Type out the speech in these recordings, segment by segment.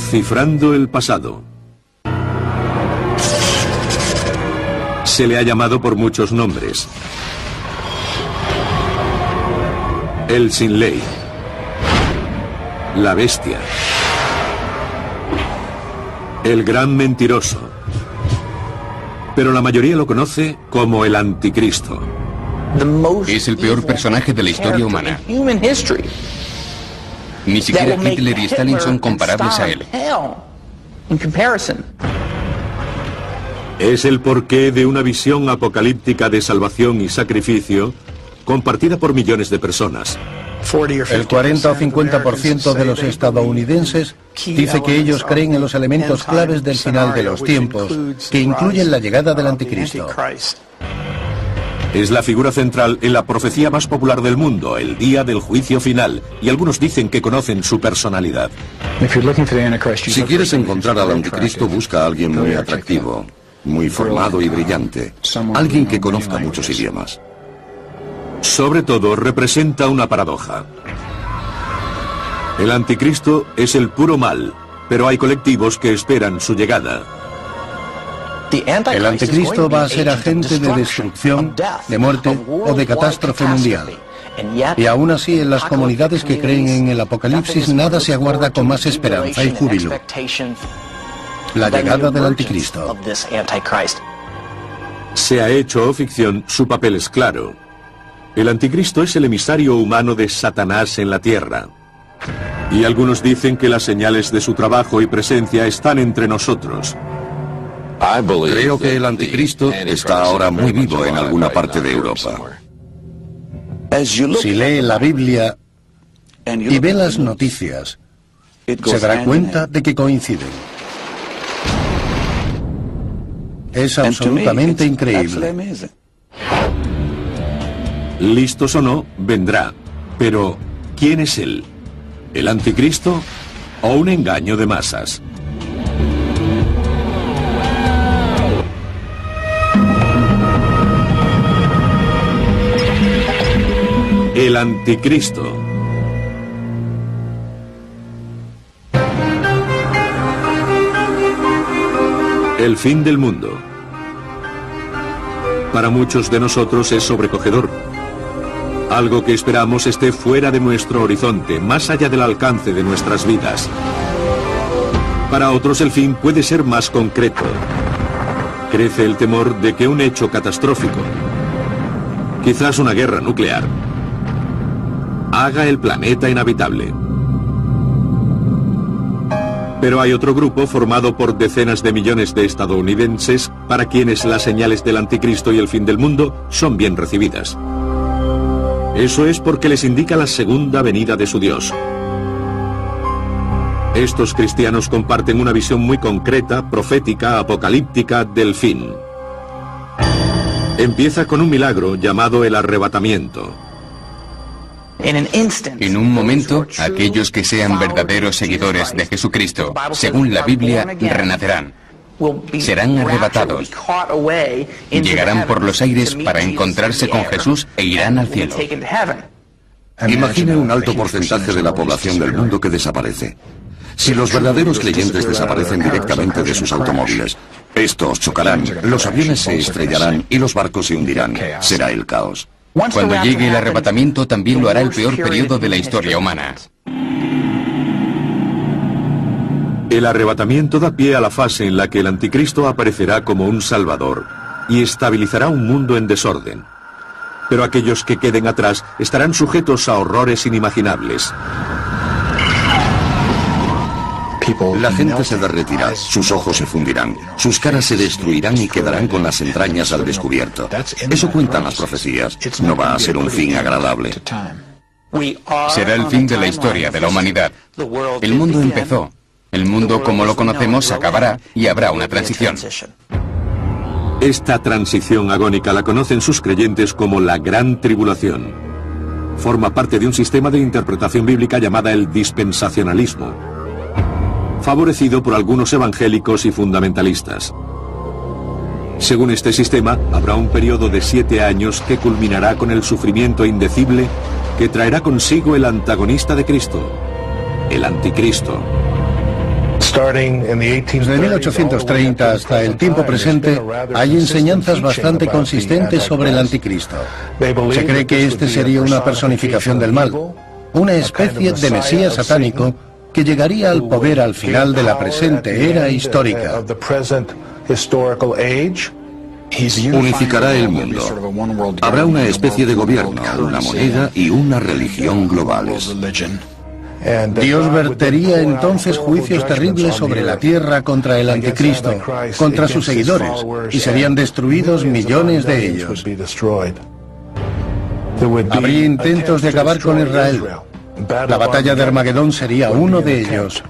Cifrando el pasado. Se le ha llamado por muchos nombres. El sin ley. La bestia. El gran mentiroso. Pero la mayoría lo conoce como el anticristo. Es el peor personaje de la historia humana. Ni siquiera Hitler y Stalin son comparables a él. Es el porqué de una visión apocalíptica de salvación y sacrificio compartida por millones de personas. El 40 o 50% de los estadounidenses dice que ellos creen en los elementos claves del final de los tiempos, que incluyen la llegada del anticristo. Es la figura central en la profecía más popular del mundo, el día del juicio final, y algunos dicen que conocen su personalidad. Si quieres encontrar al anticristo, busca a alguien muy atractivo, muy formado y brillante, alguien que conozca muchos idiomas. Sobre todo, representa una paradoja. El anticristo es el puro mal, pero hay colectivos que esperan su llegada. El anticristo va a ser agente de destrucción, de muerte o de catástrofe mundial. Y aún así, en las comunidades que creen en el apocalipsis, nada se aguarda con más esperanza y júbilo: la llegada del anticristo. Sea hecho o ficción, su papel es claro. El anticristo es el emisario humano de Satanás en la tierra. Y algunos dicen que las señales de su trabajo y presencia están entre nosotros. Creo que el anticristo está ahora muy vivo en alguna parte de Europa. Si lee la Biblia y ve las noticias, se dará cuenta de que coinciden. Es absolutamente increíble. Listos o no, vendrá. Pero, ¿quién es él? ¿El anticristo o un engaño de masas? El anticristo. El fin del mundo. Para muchos de nosotros es sobrecogedor. Algo que esperamos esté fuera de nuestro horizonte, más allá del alcance de nuestras vidas. Para otros el fin puede ser más concreto. Crece el temor de que un hecho catastrófico, quizás una guerra nuclear, haga el planeta inhabitable. Pero hay otro grupo formado por decenas de millones de estadounidenses para quienes las señales del anticristo y el fin del mundo son bien recibidas. Eso es porque les indica la segunda venida de su Dios. Estos cristianos comparten una visión muy concreta, profética, apocalíptica del fin. Empieza con un milagro llamado el arrebatamiento. En un momento, aquellos que sean verdaderos seguidores de Jesucristo, según la Biblia, renacerán. Serán arrebatados. Llegarán por los aires para encontrarse con Jesús e irán al cielo. Imagine un alto porcentaje de la población del mundo que desaparece. Si los verdaderos creyentes desaparecen directamente de sus automóviles, estos chocarán, los aviones se estrellarán y los barcos se hundirán. Será el caos. Cuando llegue el arrebatamiento, también lo hará el peor periodo de la historia humana. El arrebatamiento da pie a la fase en la que el anticristo aparecerá como un salvador y estabilizará un mundo en desorden. Pero aquellos que queden atrás estarán sujetos a horrores inimaginables. La gente se derretirá, sus ojos se fundirán, sus caras se destruirán y quedarán con las entrañas al descubierto. Eso cuentan las profecías. No va a ser un fin agradable. Será el fin de la historia de la humanidad. El mundo empezó. El mundo como lo conocemos acabará y habrá una transición. Esta transición agónica la conocen sus creyentes como la Gran Tribulación. Forma parte de un sistema de interpretación bíblica llamada el dispensacionalismo, favorecido por algunos evangélicos y fundamentalistas. Según este sistema, habrá un periodo de 7 años que culminará con el sufrimiento indecible que traerá consigo el antagonista de Cristo, el anticristo. Desde 1830 hasta el tiempo presente hay enseñanzas bastante consistentes sobre el anticristo. Se cree que este sería una personificación del mal, una especie de mesías satánico que llegaría al poder al final de la presente era histórica. Unificará el mundo. Habrá una especie de gobierno, una moneda y una religión globales. Dios vertería entonces juicios terribles sobre la tierra contra el anticristo, contra sus seguidores, y serían destruidos millones de ellos. Habría intentos de acabar con Israel. La batalla de Armagedón sería uno de ellos.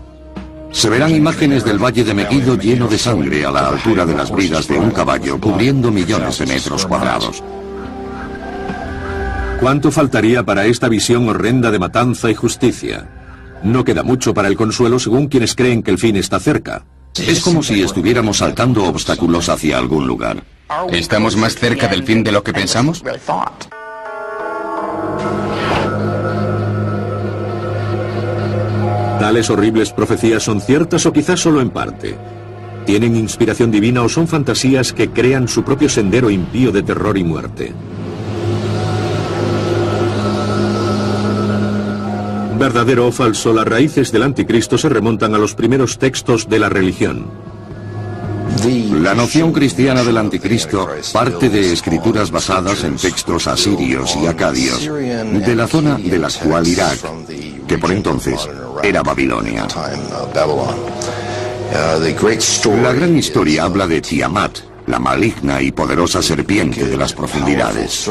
Se verán imágenes del valle de Megiddo lleno de sangre a la altura de las bridas de un caballo, cubriendo millones de metros cuadrados. ¿Cuánto faltaría para esta visión horrenda de matanza y justicia? No queda mucho para el consuelo según quienes creen que el fin está cerca. Es como si estuviéramos saltando obstáculos hacia algún lugar. ¿Estamos más cerca del fin de lo que pensamos? ¿Tales horribles profecías son ciertas o quizás solo en parte? ¿Tienen inspiración divina o son fantasías que crean su propio sendero impío de terror y muerte? ¿Verdadero o falso? Las raíces del anticristo se remontan a los primeros textos de la religión. La noción cristiana del anticristo parte de escrituras basadas en textos asirios y acadios, de la zona del actual Irak, que por entonces era Babilonia. La gran historia habla de Tiamat, la maligna y poderosa serpiente de las profundidades.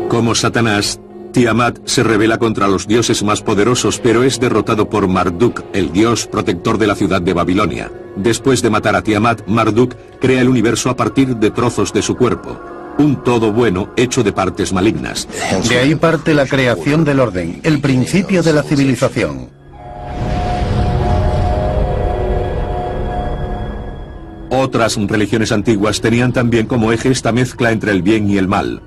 Como Satanás, Tiamat se rebela contra los dioses más poderosos, pero es derrotado por Marduk, el dios protector de la ciudad de Babilonia. Después de matar a Tiamat, Marduk crea el universo a partir de trozos de su cuerpo, un todo bueno hecho de partes malignas. De ahí parte la creación del orden, el principio de la civilización. Otras religiones antiguas tenían también como eje esta mezcla entre el bien y el mal.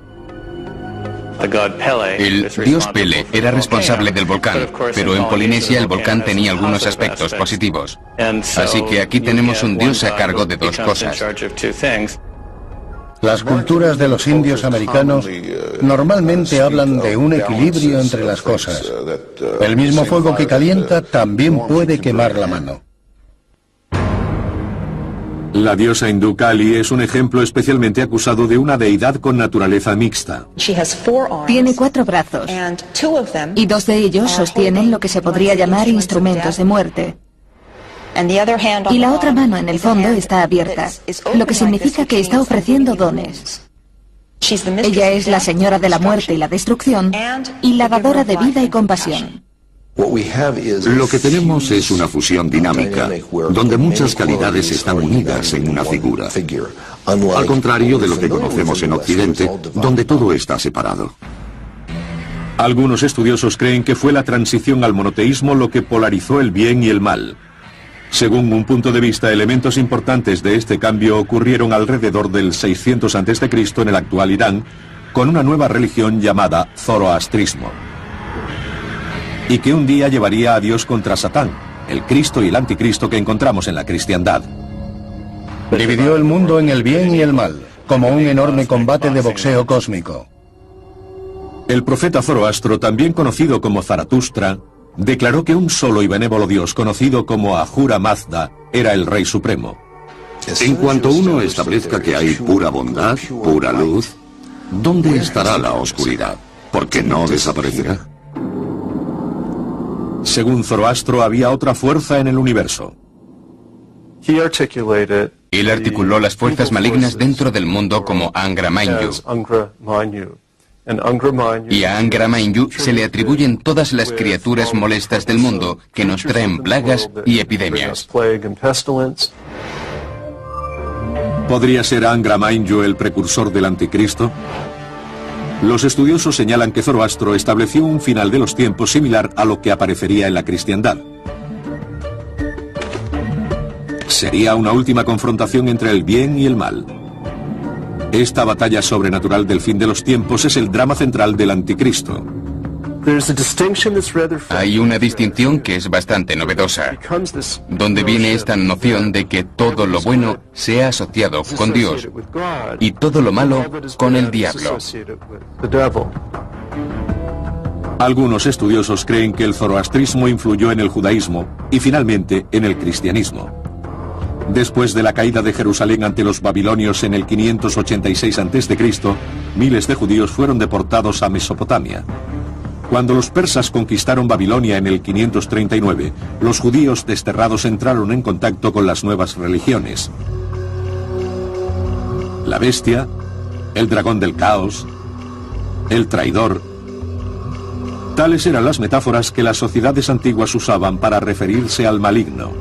El dios Pele era responsable del volcán, pero en Polinesia el volcán tenía algunos aspectos positivos. Así que aquí tenemos un dios a cargo de dos cosas. Las culturas de los indios americanos normalmente hablan de un equilibrio entre las cosas. El mismo fuego que calienta también puede quemar la mano. La diosa hindú Kali es un ejemplo especialmente acusado de una deidad con naturaleza mixta. Tiene 4 brazos, y 2 de ellos sostienen lo que se podría llamar instrumentos de muerte. Y la otra mano en el fondo está abierta, lo que significa que está ofreciendo dones. Ella es la señora de la muerte y la destrucción, y la dadora de vida y compasión. Lo que tenemos es una fusión dinámica, donde muchas calidades están unidas en una figura. Al contrario de lo que conocemos en Occidente, donde todo está separado. Algunos estudiosos creen que fue la transición al monoteísmo lo que polarizó el bien y el mal. Según un punto de vista, elementos importantes de este cambio ocurrieron alrededor del 600 a.C. en el actual Irán, con una nueva religión llamada zoroastrismo. Y que un día llevaría a Dios contra Satán, el Cristo y el anticristo que encontramos en la cristiandad. Dividió el mundo en el bien y el mal, como un enorme combate de boxeo cósmico. El profeta Zoroastro, también conocido como Zaratustra, declaró que un solo y benévolo Dios, conocido como Ahura Mazda, era el Rey Supremo. En cuanto uno establezca que hay pura bondad, pura luz, ¿dónde estará la oscuridad? Porque no desaparecerá. Según Zoroastro, había otra fuerza en el universo. Él articuló las fuerzas malignas dentro del mundo como Angra Mainyu. Y a Angra Mainyu se le atribuyen todas las criaturas molestas del mundo que nos traen plagas y epidemias. ¿Podría ser Angra Mainyu el precursor del anticristo? Los estudiosos señalan que Zoroastro estableció un final de los tiempos similar a lo que aparecería en la cristiandad. Sería una última confrontación entre el bien y el mal. Esta batalla sobrenatural del fin de los tiempos es el drama central del anticristo. Hay una distinción que es bastante novedosa, donde viene esta noción de que todo lo bueno sea asociado con Dios y todo lo malo con el diablo. Algunos estudiosos creen que el zoroastrismo influyó en el judaísmo y finalmente en el cristianismo. Después de la caída de Jerusalén ante los babilonios en el 586 a.C., miles de judíos fueron deportados a Mesopotamia. Cuando los persas conquistaron Babilonia en el 539, los judíos desterrados entraron en contacto con las nuevas religiones. La bestia, el dragón del caos, el traidor. Tales eran las metáforas que las sociedades antiguas usaban para referirse al maligno.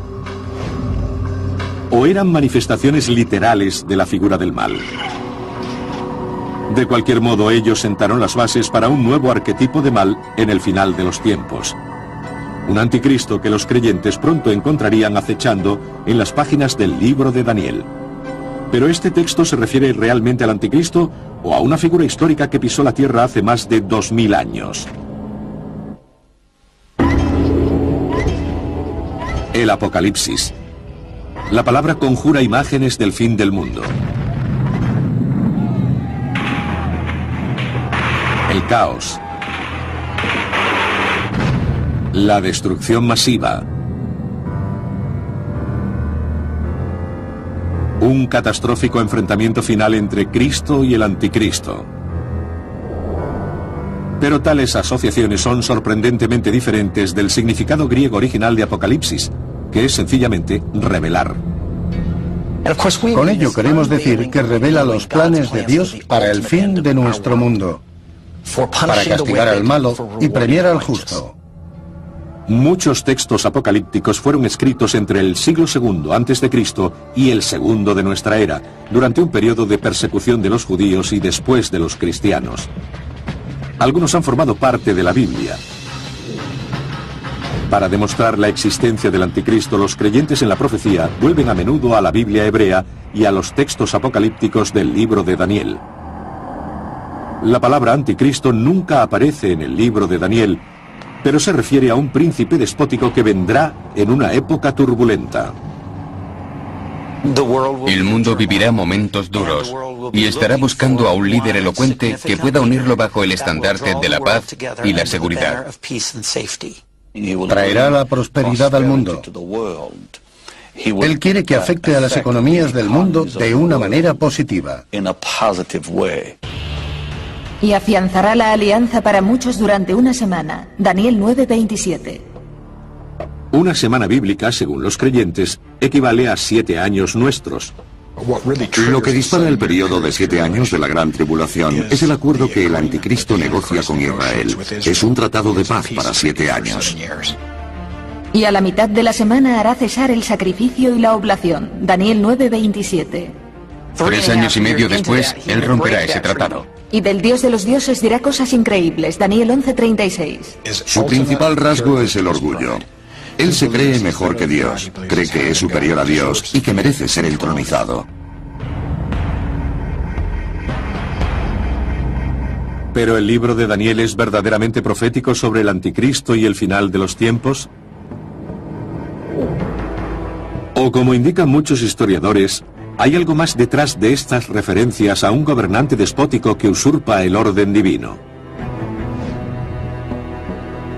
O eran manifestaciones literales de la figura del mal. De cualquier modo, ellos sentaron las bases para un nuevo arquetipo de mal en el final de los tiempos. Un anticristo que los creyentes pronto encontrarían acechando en las páginas del libro de Daniel. Pero este texto se refiere realmente al anticristo o a una figura histórica que pisó la tierra hace más de 2000 años. El Apocalipsis. La palabra conjura imágenes del fin del mundo. El caos. La destrucción masiva. Un catastrófico enfrentamiento final entre Cristo y el anticristo. Pero tales asociaciones son sorprendentemente diferentes del significado griego original de Apocalipsis, que es sencillamente revelar. Con ello queremos decir que revela los planes de Dios para el fin de nuestro mundo, para castigar al malo y premiar al justo. Muchos textos apocalípticos fueron escritos entre el siglo II a.C. y el segundo de nuestra era, durante un periodo de persecución de los judíos y después de los cristianos. Algunos han formado parte de la Biblia. Para demostrar la existencia del anticristo, los creyentes en la profecía vuelven a menudo a la Biblia hebrea y a los textos apocalípticos del libro de Daniel. La palabra anticristo nunca aparece en el libro de Daniel, pero se refiere a un príncipe despótico que vendrá en una época turbulenta. El mundo vivirá momentos duros y estará buscando a un líder elocuente que pueda unirlo bajo el estandarte de la paz y la seguridad. Traerá la prosperidad al mundo. Él quiere que afecte a las economías del mundo de una manera positiva. Y afianzará la alianza para muchos durante una semana. Daniel 9:27. Una semana bíblica, según los creyentes, equivale a 7 años nuestros. Lo que dispara el periodo de 7 años de la Gran Tribulación es el acuerdo que el anticristo negocia con Israel. Es un tratado de paz para 7 años. Y a la mitad de la semana hará cesar el sacrificio y la oblación. Daniel 9:27. 3 años y medio después, él romperá ese tratado. Y del Dios de los dioses dirá cosas increíbles. Daniel 11:36. Su principal rasgo es el orgullo. Él se cree mejor que Dios, cree que es superior a Dios y que merece ser entronizado. ¿Pero el libro de Daniel es verdaderamente profético sobre el anticristo y el final de los tiempos? O como indican muchos historiadores, hay algo más detrás de estas referencias a un gobernante despótico que usurpa el orden divino.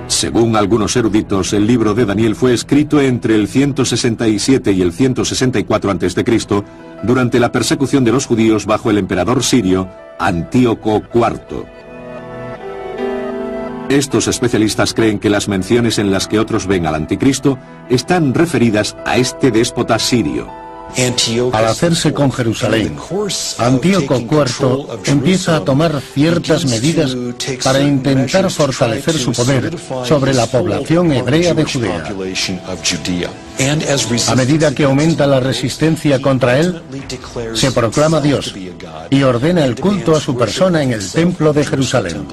Según algunos eruditos, el libro de Daniel fue escrito entre el 167 y el 164 a.C., durante la persecución de los judíos bajo el emperador sirio Antíoco IV. Estos especialistas creen que las menciones en las que otros ven al anticristo están referidas a este déspota sirio. Al hacerse con Jerusalén, Antíoco IV empieza a tomar ciertas medidas para intentar fortalecer su poder sobre la población hebrea de Judea. A medida que aumenta la resistencia contra él, se proclama Dios y ordena el culto a su persona en el templo de Jerusalén.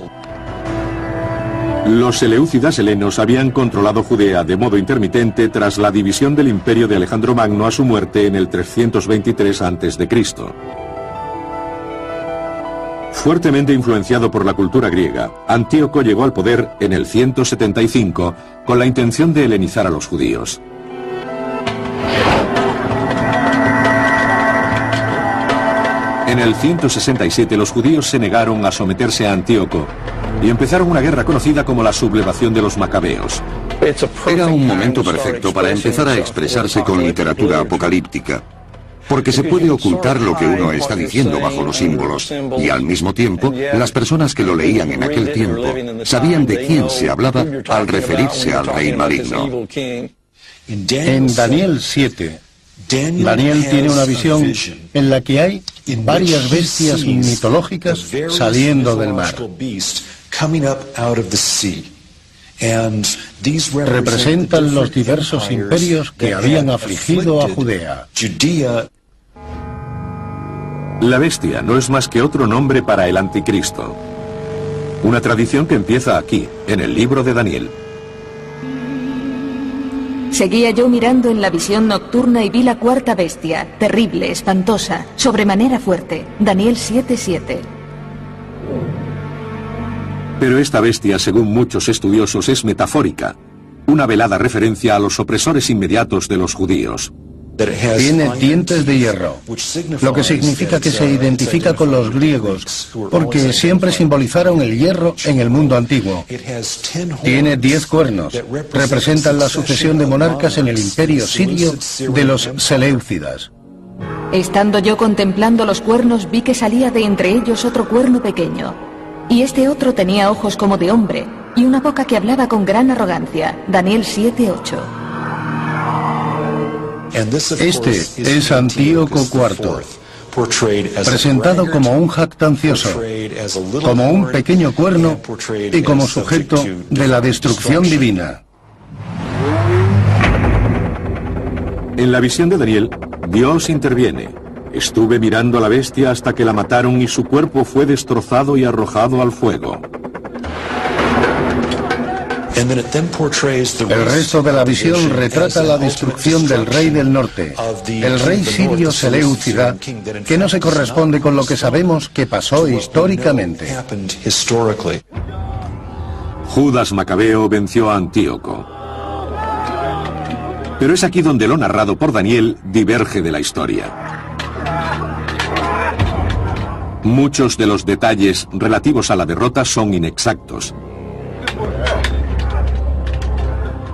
Los seleucidas helenos habían controlado Judea de modo intermitente tras la división del imperio de Alejandro Magno a su muerte en el 323 a.C. Fuertemente influenciado por la cultura griega, Antíoco llegó al poder en el 175 con la intención de helenizar a los judíos. En el 167 los judíos se negaron a someterse a Antíoco y empezaron una guerra conocida como la sublevación de los macabeos. Era un momento perfecto para empezar a expresarse con literatura apocalíptica, porque se puede ocultar lo que uno está diciendo bajo los símbolos, y al mismo tiempo, las personas que lo leían en aquel tiempo sabían de quién se hablaba al referirse al rey maligno. En Daniel 7, Daniel tiene una visión en la que hay varias bestias mitológicas saliendo del mar. Representan los diversos imperios que habían afligido a Judea. La bestia no es más que otro nombre para el anticristo. Una tradición que empieza aquí, en el libro de Daniel. Seguía yo mirando en la visión nocturna y vi la cuarta bestia, terrible, espantosa, sobremanera fuerte. Daniel 7:7. Pero esta bestia, según muchos estudiosos, es metafórica, una velada referencia a los opresores inmediatos de los judíos. Tiene dientes de hierro, lo que significa que se identifica con los griegos, porque siempre simbolizaron el hierro en el mundo antiguo. Tiene 10 cuernos, representan la sucesión de monarcas en el imperio sirio de los Seleucidas. Estando yo contemplando los cuernos, vi que salía de entre ellos otro cuerno pequeño, y este otro tenía ojos como de hombre, y una boca que hablaba con gran arrogancia. Daniel 7:8. Este es Antíoco IV, presentado como un jactancioso, como un pequeño cuerno y como sujeto de la destrucción divina. En la visión de Daniel, Dios interviene. Estuve mirando a la bestia hasta que la mataron y su cuerpo fue destrozado y arrojado al fuego. El resto de la visión retrata la destrucción del rey del norte, el rey sirio Seleucida, que no se corresponde con lo que sabemos que pasó históricamente. Judas Macabeo venció a Antíoco. Pero es aquí donde lo narrado por Daniel diverge de la historia. Muchos de los detalles relativos a la derrota son inexactos.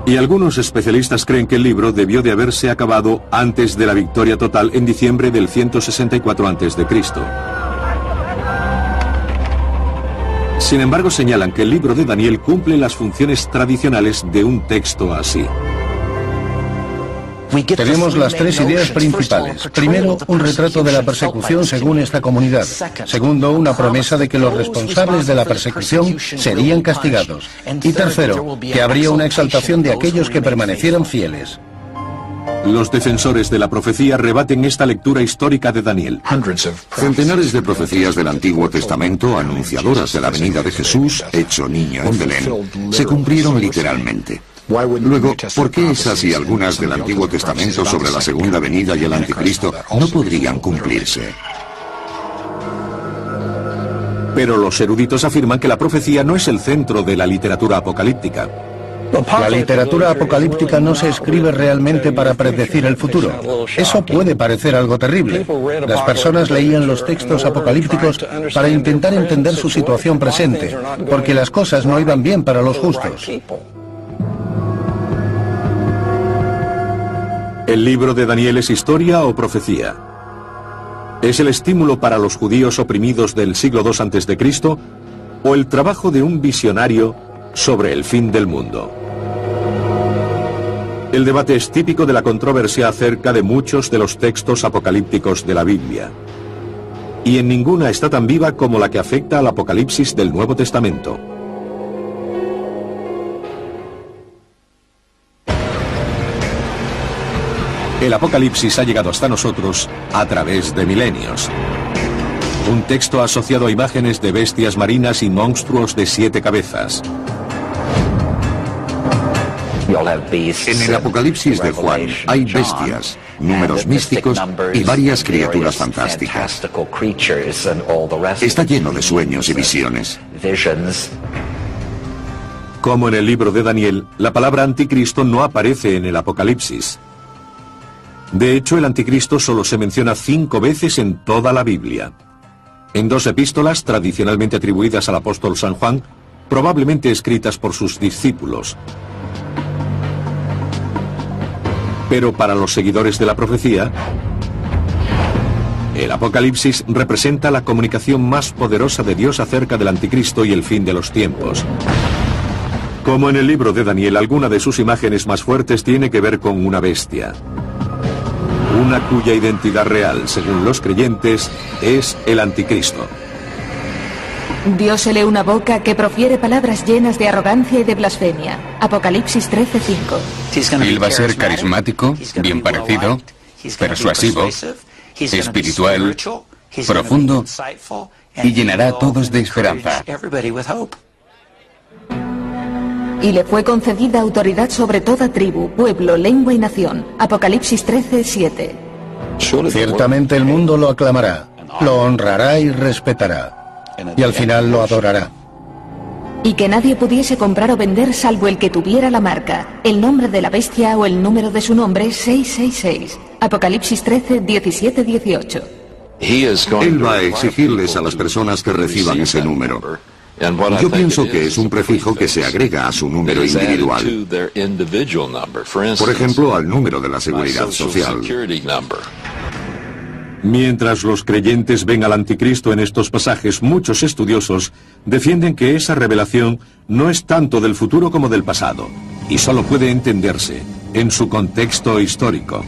Y algunos especialistas creen que el libro debió de haberse acabado antes de la victoria total en diciembre del 164 a.C. Sin embargo, señalan que el libro de Daniel cumple las funciones tradicionales de un texto así. Tenemos las 3 ideas principales. Primero, un retrato de la persecución según esta comunidad. Segundo, una promesa de que los responsables de la persecución serían castigados. Y tercero, que habría una exaltación de aquellos que permanecieran fieles. Los defensores de la profecía rebaten esta lectura histórica de Daniel. Centenares de profecías del Antiguo Testamento, anunciadoras de la venida de Jesús, hecho niño en Belén, se cumplieron literalmente. Luego, ¿por qué esas y algunas del Antiguo Testamento sobre la segunda venida y el anticristo no podrían cumplirse? Pero los eruditos afirman que la profecía no es el centro de la literatura apocalíptica. La literatura apocalíptica no se escribe realmente para predecir el futuro. Eso puede parecer algo terrible. Las personas leían los textos apocalípticos para intentar entender su situación presente, porque las cosas no iban bien para los justos. ¿El libro de Daniel es historia o profecía? ¿Es el estímulo para los judíos oprimidos del siglo II a.C. o el trabajo de un visionario sobre el fin del mundo? El debate es típico de la controversia acerca de muchos de los textos apocalípticos de la Biblia. Y en ninguna está tan viva como la que afecta al Apocalipsis del Nuevo Testamento. El Apocalipsis ha llegado hasta nosotros a través de milenios. Un texto asociado a imágenes de bestias marinas y monstruos de 7 cabezas. En el Apocalipsis de Juan hay bestias, números místicos y varias criaturas fantásticas. Está lleno de sueños y visiones. Como en el libro de Daniel, la palabra anticristo no aparece en el Apocalipsis. De hecho, el anticristo solo se menciona 5 veces en toda la Biblia. En 2 epístolas tradicionalmente atribuidas al apóstol San Juan, probablemente escritas por sus discípulos. Pero para los seguidores de la profecía, el Apocalipsis representa la comunicación más poderosa de Dios acerca del anticristo y el fin de los tiempos. Como en el libro de Daniel, alguna de sus imágenes más fuertes tiene que ver con una bestia. Una cuya identidad real, según los creyentes, es el anticristo. Dios se lee una boca que profiere palabras llenas de arrogancia y de blasfemia. Apocalipsis 13:5. Él va a ser carismático, bien parecido, persuasivo, espiritual, profundo y llenará a todos de esperanza. Y le fue concedida autoridad sobre toda tribu, pueblo, lengua y nación. Apocalipsis 13:7. Ciertamente el mundo lo aclamará, lo honrará y respetará, y al final lo adorará. Y que nadie pudiese comprar o vender salvo el que tuviera la marca, el nombre de la bestia o el número de su nombre 666. Apocalipsis 13:17-18. Él va a exigirles a las personas que reciban ese número. Yo pienso que es un prefijo que se agrega a su número individual. Por ejemplo, al número de la seguridad social. Mientras los creyentes ven al anticristo en estos pasajes, muchos estudiosos defienden que esa revelación no es tanto del futuro como del pasado, y solo puede entenderse en su contexto histórico.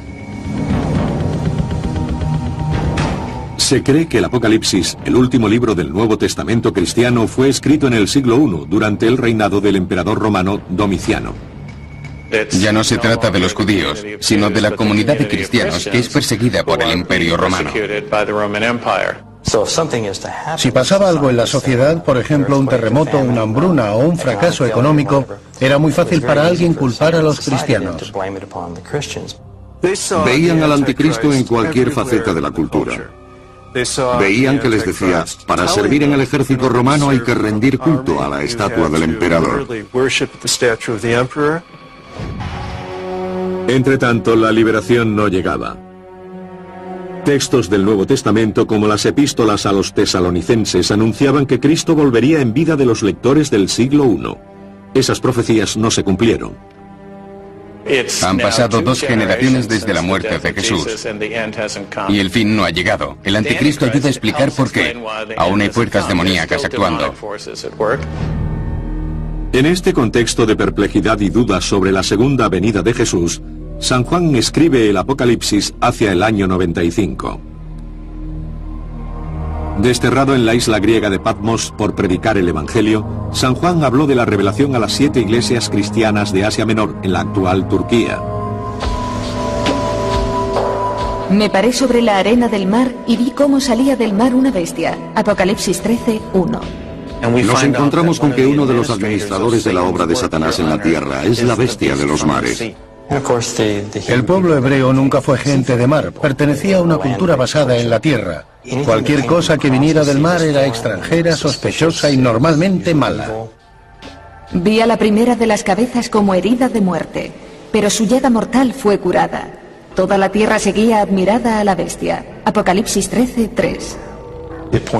Se cree que el Apocalipsis, el último libro del Nuevo Testamento cristiano, fue escrito en el siglo I, durante el reinado del emperador romano Domiciano. Ya no se trata de los judíos, sino de la comunidad de cristianos que es perseguida por el Imperio Romano. Si pasaba algo en la sociedad, por ejemplo un terremoto, una hambruna o un fracaso económico, era muy fácil para alguien culpar a los cristianos. Veían al anticristo en cualquier faceta de la cultura. Veían que les decía, para servir en el ejército romano hay que rendir culto a la estatua del emperador. Entre tanto, la liberación no llegaba. Textos del Nuevo Testamento, como las epístolas a los tesalonicenses, anunciaban que Cristo volvería en vida de los lectores del siglo I. Esas profecías no se cumplieron. Han pasado 2 generaciones desde la muerte de Jesús y el fin no ha llegado. El anticristo ayuda a explicar por qué. Aún hay fuerzas demoníacas actuando. En este contexto de perplejidad y dudas sobre la segunda venida de Jesús, San Juan escribe el Apocalipsis hacia el año 95. Desterrado en la isla griega de Patmos por predicar el Evangelio, San Juan habló de la revelación a las 7 iglesias cristianas de Asia Menor, en la actual Turquía. Me paré sobre la arena del mar y vi cómo salía del mar una bestia. Apocalipsis 13:1. Nos encontramos con que uno de los administradores de la obra de Satanás en la tierra es la bestia de los mares. El pueblo hebreo nunca fue gente de mar, pertenecía a una cultura basada en la tierra. Cualquier cosa que viniera del mar era extranjera, sospechosa y normalmente mala. Vi a la primera de las cabezas como herida de muerte, pero su llaga mortal fue curada. Toda la tierra seguía admirada a la bestia. Apocalipsis 13:3.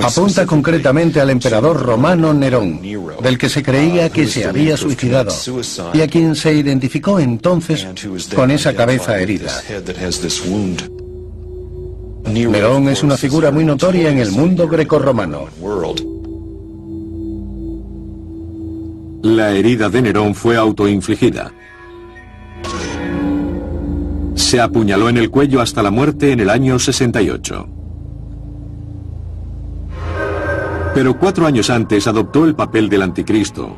Apunta concretamente al emperador romano Nerón, del que se creía que se había suicidado, y a quien se identificó entonces con esa cabeza herida. Nerón es una figura muy notoria en el mundo grecorromano. La herida de Nerón fue autoinfligida. Se apuñaló en el cuello hasta la muerte en el año 68. Pero 4 años antes adoptó el papel del anticristo,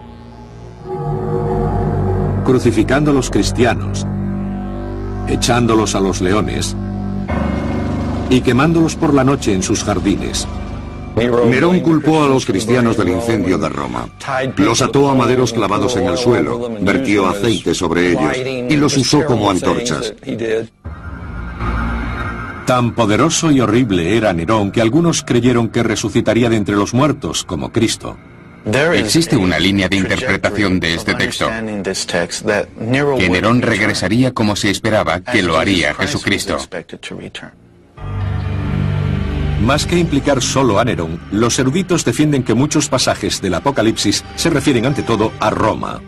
crucificando a los cristianos, echándolos a los leones y quemándolos por la noche en sus jardines. Nerón culpó a los cristianos del incendio de Roma. Los ató a maderos clavados en el suelo, vertió aceite sobre ellos y los usó como antorchas. Tan poderoso y horrible era Nerón que algunos creyeron que resucitaría de entre los muertos, como Cristo. Existe una línea de interpretación de este texto, que Nerón regresaría como se esperaba que lo haría Jesucristo. Más que implicar solo a Nerón, los eruditos defienden que muchos pasajes del Apocalipsis se refieren ante todo a Roma.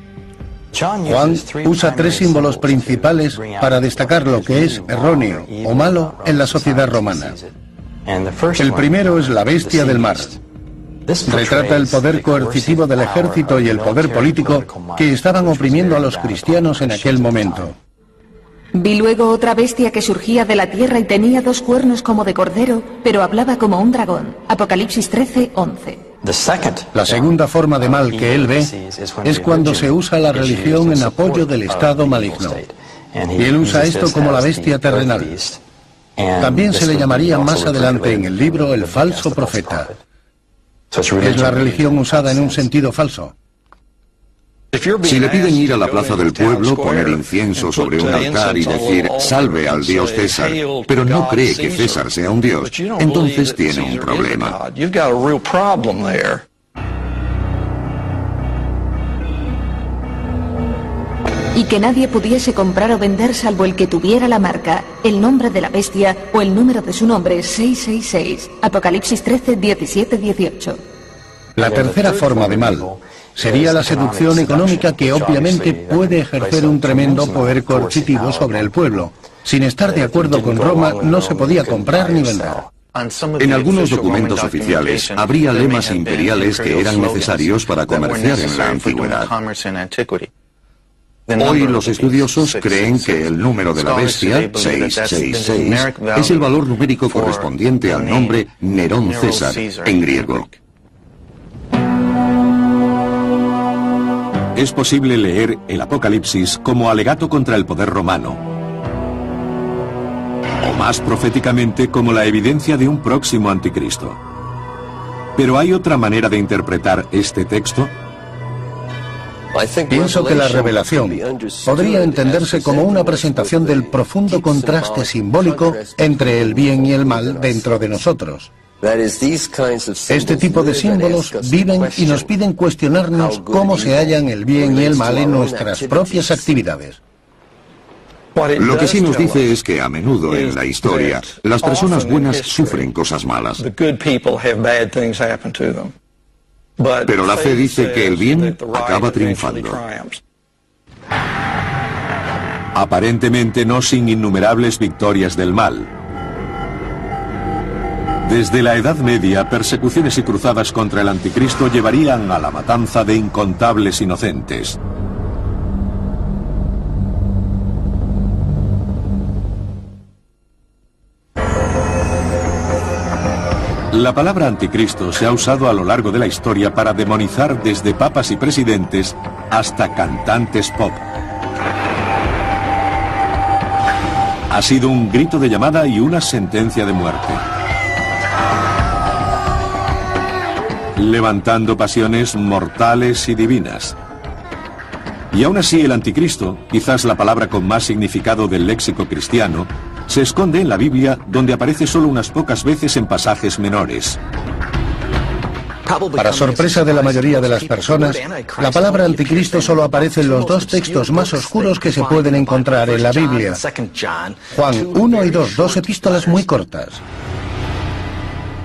Juan usa tres símbolos principales para destacar lo que es erróneo o malo en la sociedad romana. El primero es la bestia del mar. Retrata el poder coercitivo del ejército y el poder político que estaban oprimiendo a los cristianos en aquel momento. Vi luego otra bestia que surgía de la tierra y tenía 2 cuernos como de cordero, pero hablaba como un dragón. Apocalipsis 13:11. La segunda forma de mal que él ve es cuando se usa la religión en apoyo del estado maligno. Y él usa esto como la bestia terrenal. También se le llamaría más adelante en el libro el falso profeta. Es la religión usada en un sentido falso. Si le piden ir a la plaza del pueblo, poner incienso sobre un altar y decir salve al dios César, pero no cree que César sea un dios, entonces tiene un problema. Y que nadie pudiese comprar o vender salvo el que tuviera la marca, el nombre de la bestia o el número de su nombre 666. Apocalipsis 13:17-18. La tercera forma de mal sería la seducción económica que obviamente puede ejercer un tremendo poder coercitivo sobre el pueblo. Sin estar de acuerdo con Roma no se podía comprar ni vender. En algunos documentos oficiales habría lemas imperiales que eran necesarios para comerciar en la antigüedad. Hoy los estudiosos creen que el número de la bestia, 666, es el valor numérico correspondiente al nombre Nerón César en griego. Es posible leer el Apocalipsis como alegato contra el poder romano, o más proféticamente como la evidencia de un próximo anticristo. Pero ¿hay otra manera de interpretar este texto? Pienso que la revelación podría entenderse como una presentación del profundo contraste simbólico entre el bien y el mal dentro de nosotros. Este tipo de símbolos viven y nos piden cuestionarnos cómo se hallan el bien y el mal en nuestras propias actividades. Lo que sí nos dice es que a menudo en la historia las personas buenas sufren cosas malas. Pero la fe dice que el bien acaba triunfando. Aparentemente no sin innumerables victorias del mal. Desde la Edad Media, persecuciones y cruzadas contra el anticristo llevarían a la matanza de incontables inocentes. La palabra anticristo se ha usado a lo largo de la historia para demonizar desde papas y presidentes hasta cantantes pop. Ha sido un grito de llamada y una sentencia de muerte, levantando pasiones mortales y divinas. Y aún así el anticristo, quizás la palabra con más significado del léxico cristiano, se esconde en la Biblia, donde aparece solo unas pocas veces en pasajes menores. Para sorpresa de la mayoría de las personas, la palabra anticristo solo aparece en los 2 textos más oscuros que se pueden encontrar en la Biblia. Juan 1 y 2, 2 epístolas muy cortas.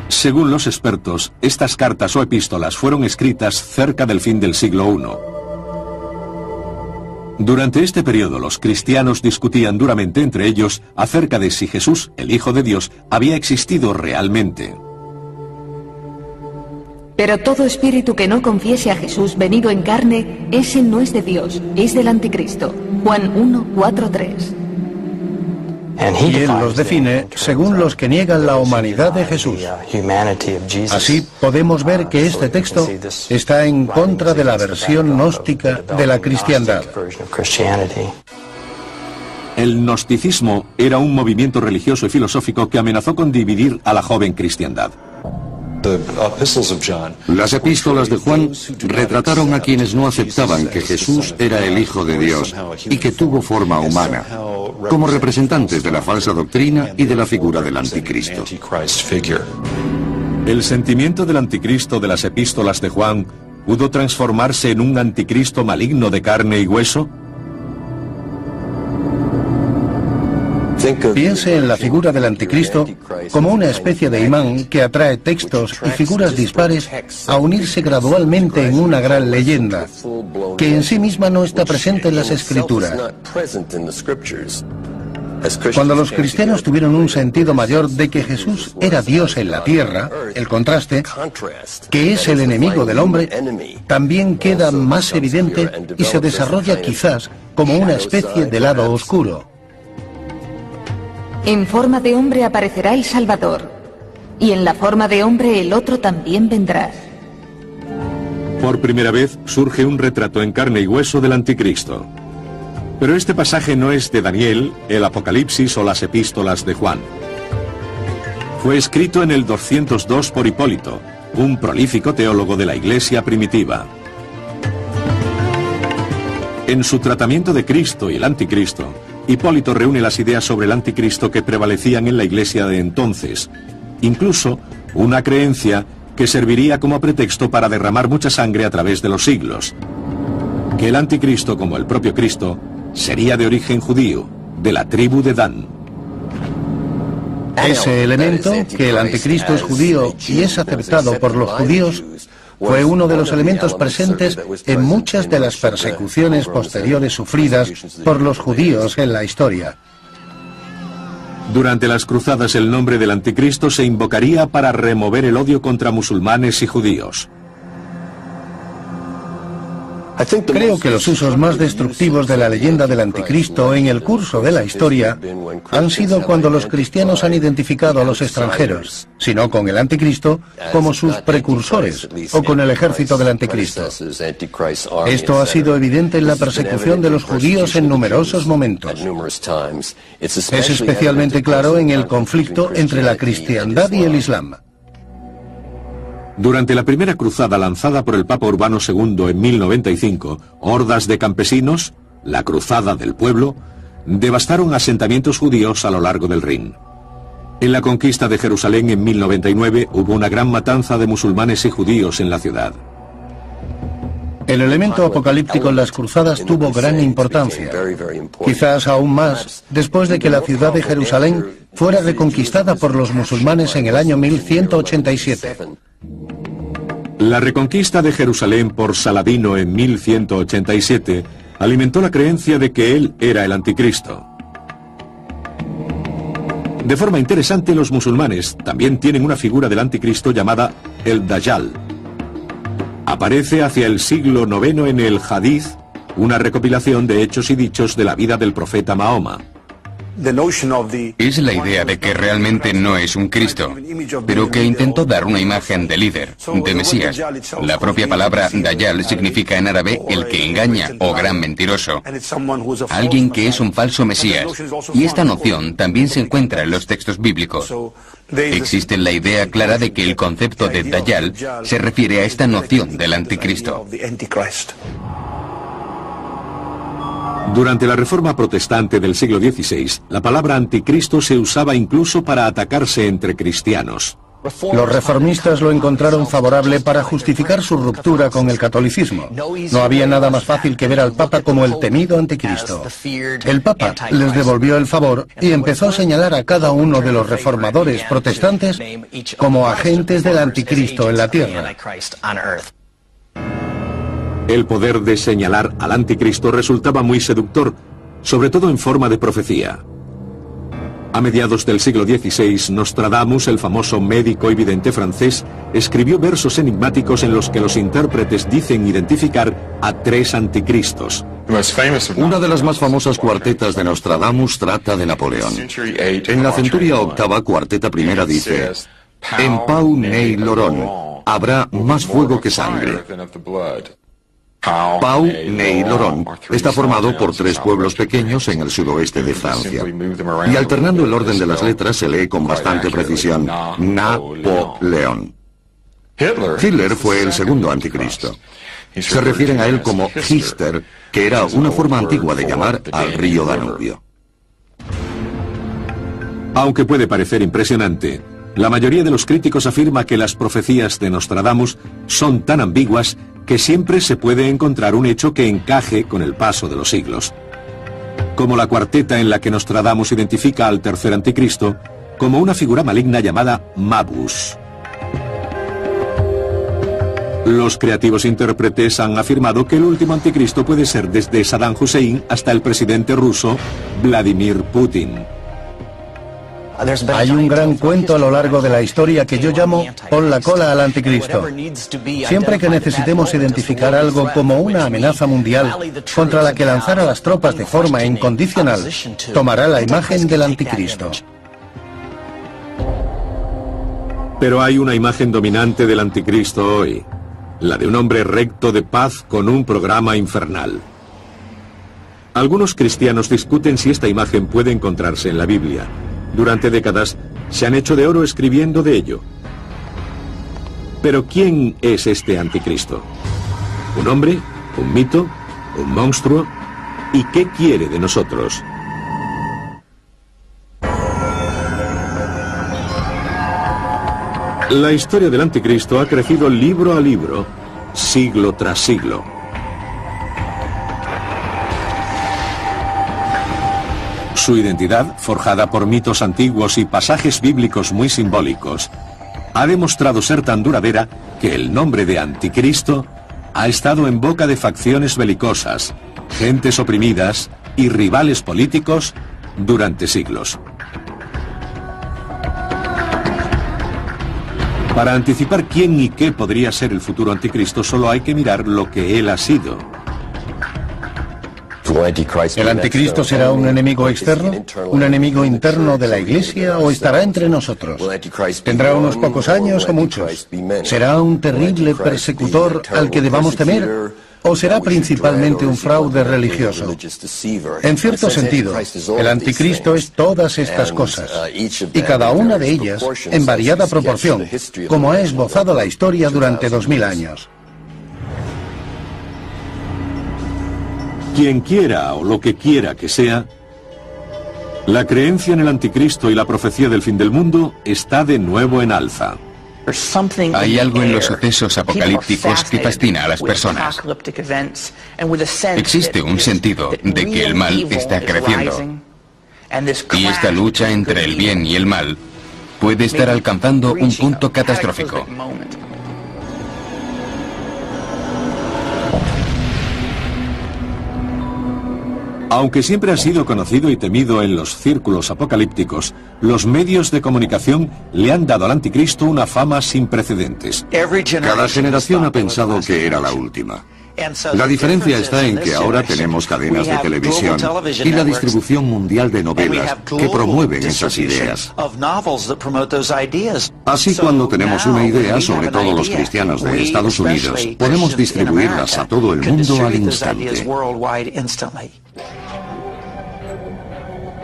Según los expertos, estas cartas o epístolas fueron escritas cerca del fin del siglo I. Durante este periodo, los cristianos discutían duramente entre ellos acerca de si Jesús, el Hijo de Dios, había existido realmente. Pero todo espíritu que no confiese a Jesús venido en carne, ese no es de Dios, es del anticristo. Juan 1, 4, 3. Y él los define según los que niegan la humanidad de Jesús. Así podemos ver que este texto está en contra de la versión gnóstica de la cristiandad. El gnosticismo era un movimiento religioso y filosófico que amenazó con dividir a la joven cristiandad. Las epístolas de Juan retrataron a quienes no aceptaban que Jesús era el Hijo de Dios y que tuvo forma humana, como representantes de la falsa doctrina y de la figura del anticristo. ¿El sentimiento del anticristo de las epístolas de Juan pudo transformarse en un anticristo maligno de carne y hueso? Piense en la figura del anticristo como una especie de imán que atrae textos y figuras dispares a unirse gradualmente en una gran leyenda, que en sí misma no está presente en las Escrituras. Cuando los cristianos tuvieron un sentido mayor de que Jesús era Dios en la tierra, el contraste, que es el enemigo del hombre, también queda más evidente y se desarrolla quizás como una especie de lado oscuro. En forma de hombre aparecerá el Salvador, y en la forma de hombre el otro también vendrá. Por primera vez surge un retrato en carne y hueso del anticristo. Pero este pasaje no es de Daniel, el Apocalipsis o las epístolas de Juan. Fue escrito en el 202 por Hipólito, un prolífico teólogo de la Iglesia primitiva. En su tratamiento de Cristo y el anticristo, Hipólito reúne las ideas sobre el anticristo que prevalecían en la Iglesia de entonces, incluso una creencia que serviría como pretexto para derramar mucha sangre a través de los siglos. Que el anticristo, como el propio Cristo, sería de origen judío, de la tribu de Dan. Ese elemento, que el anticristo es judío y es aceptado por los judíos, fue uno de los elementos presentes en muchas de las persecuciones posteriores sufridas por los judíos en la historia. Durante las cruzadas el nombre del anticristo se invocaría para remover el odio contra musulmanes y judíos. Creo que los usos más destructivos de la leyenda del anticristo en el curso de la historia han sido cuando los cristianos han identificado a los extranjeros, si no con el anticristo, como sus precursores o con el ejército del anticristo. Esto ha sido evidente en la persecución de los judíos en numerosos momentos. Es especialmente claro en el conflicto entre la cristiandad y el islam. Durante la primera cruzada lanzada por el Papa Urbano II en 1095, hordas de campesinos, la Cruzada del Pueblo, devastaron asentamientos judíos a lo largo del Rin. En la conquista de Jerusalén en 1099 hubo una gran matanza de musulmanes y judíos en la ciudad. El elemento apocalíptico en las cruzadas tuvo gran importancia, quizás aún más después de que la ciudad de Jerusalén fuera reconquistada por los musulmanes en el año 1187. La reconquista de Jerusalén por Saladino en 1187 alimentó la creencia de que él era el anticristo. De forma interesante, los musulmanes también tienen una figura del anticristo llamada el Dajjal. Aparece hacia el siglo IX en el Hadith, una recopilación de hechos y dichos de la vida del profeta Mahoma. Es la idea de que realmente no es un Cristo, pero que intentó dar una imagen de líder, de Mesías. La propia palabra Dajjal significa en árabe el que engaña o gran mentiroso, alguien que es un falso Mesías. Y esta noción también se encuentra en los textos bíblicos. Existe la idea clara de que el concepto de Dajjal se refiere a esta noción del anticristo. Durante la Reforma Protestante del siglo XVI, la palabra anticristo se usaba incluso para atacarse entre cristianos. Los reformistas lo encontraron favorable para justificar su ruptura con el catolicismo. No había nada más fácil que ver al Papa como el temido anticristo. El Papa les devolvió el favor y empezó a señalar a cada uno de los reformadores protestantes como agentes del anticristo en la tierra. El poder de señalar al anticristo resultaba muy seductor, sobre todo en forma de profecía. A mediados del siglo XVI, Nostradamus, el famoso médico y vidente francés, escribió versos enigmáticos en los que los intérpretes dicen identificar a 3 anticristos. Una de las más famosas cuartetas de Nostradamus trata de Napoleón. En la centuria octava, cuarteta primera dice: en Pau Ney Lorón habrá más fuego que sangre. Pau Ney Lorón está formado por 3 pueblos pequeños en el sudoeste de Francia. Y alternando el orden de las letras se lee con bastante precisión: Na-po-león. Hitler fue el segundo anticristo. Se refieren a él como Hister, que era una forma antigua de llamar al río Danubio. Aunque puede parecer impresionante, la mayoría de los críticos afirma que las profecías de Nostradamus son tan ambiguas que siempre se puede encontrar un hecho que encaje con el paso de los siglos. Como la cuarteta en la que Nostradamus identifica al tercer anticristo como una figura maligna llamada Mabus. Los creativos intérpretes han afirmado que el último anticristo puede ser desde Saddam Hussein hasta el presidente ruso Vladimir Putin. Hay un gran cuento a lo largo de la historia que yo llamo "pon la cola al anticristo". Siempre que necesitemos identificar algo como una amenaza mundial contra la que lanzar a las tropas de forma incondicional, tomará la imagen del anticristo. Pero hay una imagen dominante del anticristo hoy, la de un hombre recto de paz con un programa infernal. Algunos cristianos discuten si esta imagen puede encontrarse en la Biblia. Durante décadas se han hecho de oro escribiendo de ello. Pero ¿quién es este anticristo? ¿Un hombre? ¿Un mito? ¿Un monstruo? ¿Y qué quiere de nosotros? La historia del anticristo ha crecido libro a libro, siglo tras siglo. Su identidad, forjada por mitos antiguos y pasajes bíblicos muy simbólicos, ha demostrado ser tan duradera que el nombre de Anticristo ha estado en boca de facciones belicosas, gentes oprimidas y rivales políticos durante siglos. Para anticipar quién y qué podría ser el futuro anticristo, solo hay que mirar lo que él ha sido. ¿El anticristo será un enemigo externo? ¿Un enemigo interno de la Iglesia o estará entre nosotros? ¿Tendrá unos pocos años o muchos? ¿Será un terrible persecutor al que debamos temer? ¿O será principalmente un fraude religioso? En cierto sentido, el anticristo es todas estas cosas, y cada una de ellas en variada proporción, como ha esbozado la historia durante 2000 años. Quien quiera o lo que quiera que sea, la creencia en el anticristo y la profecía del fin del mundo está de nuevo en alza. Hay algo en los sucesos apocalípticos que fascina a las personas. Existe un sentido de que el mal está creciendo. Y esta lucha entre el bien y el mal puede estar alcanzando un punto catastrófico. Aunque siempre ha sido conocido y temido en los círculos apocalípticos, los medios de comunicación le han dado al anticristo una fama sin precedentes. Cada generación ha pensado que era la última. La diferencia está en que ahora tenemos cadenas de televisión y la distribución mundial de novelas que promueven esas ideas. Así, cuando tenemos una idea, sobre todo los cristianos de Estados Unidos, podemos distribuirlas a todo el mundo al instante.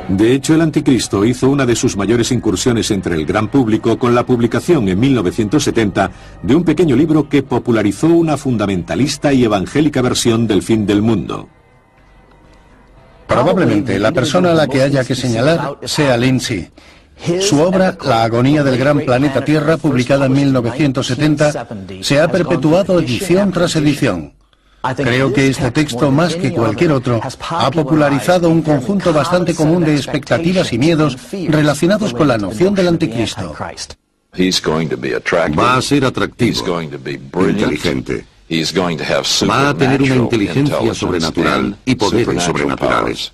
De hecho, el anticristo hizo una de sus mayores incursiones entre el gran público con la publicación en 1970 de un pequeño libro que popularizó una fundamentalista y evangélica versión del fin del mundo. Probablemente la persona a la que haya que señalar sea Lindsay. Su obra, La agonía del gran planeta Tierra, publicada en 1970, se ha perpetuado edición tras edición. Creo que este texto, más que cualquier otro, ha popularizado un conjunto bastante común de expectativas y miedos relacionados con la noción del anticristo. Va a ser atractivo, inteligente. Va a tener una inteligencia sobrenatural y poderes sobrenaturales.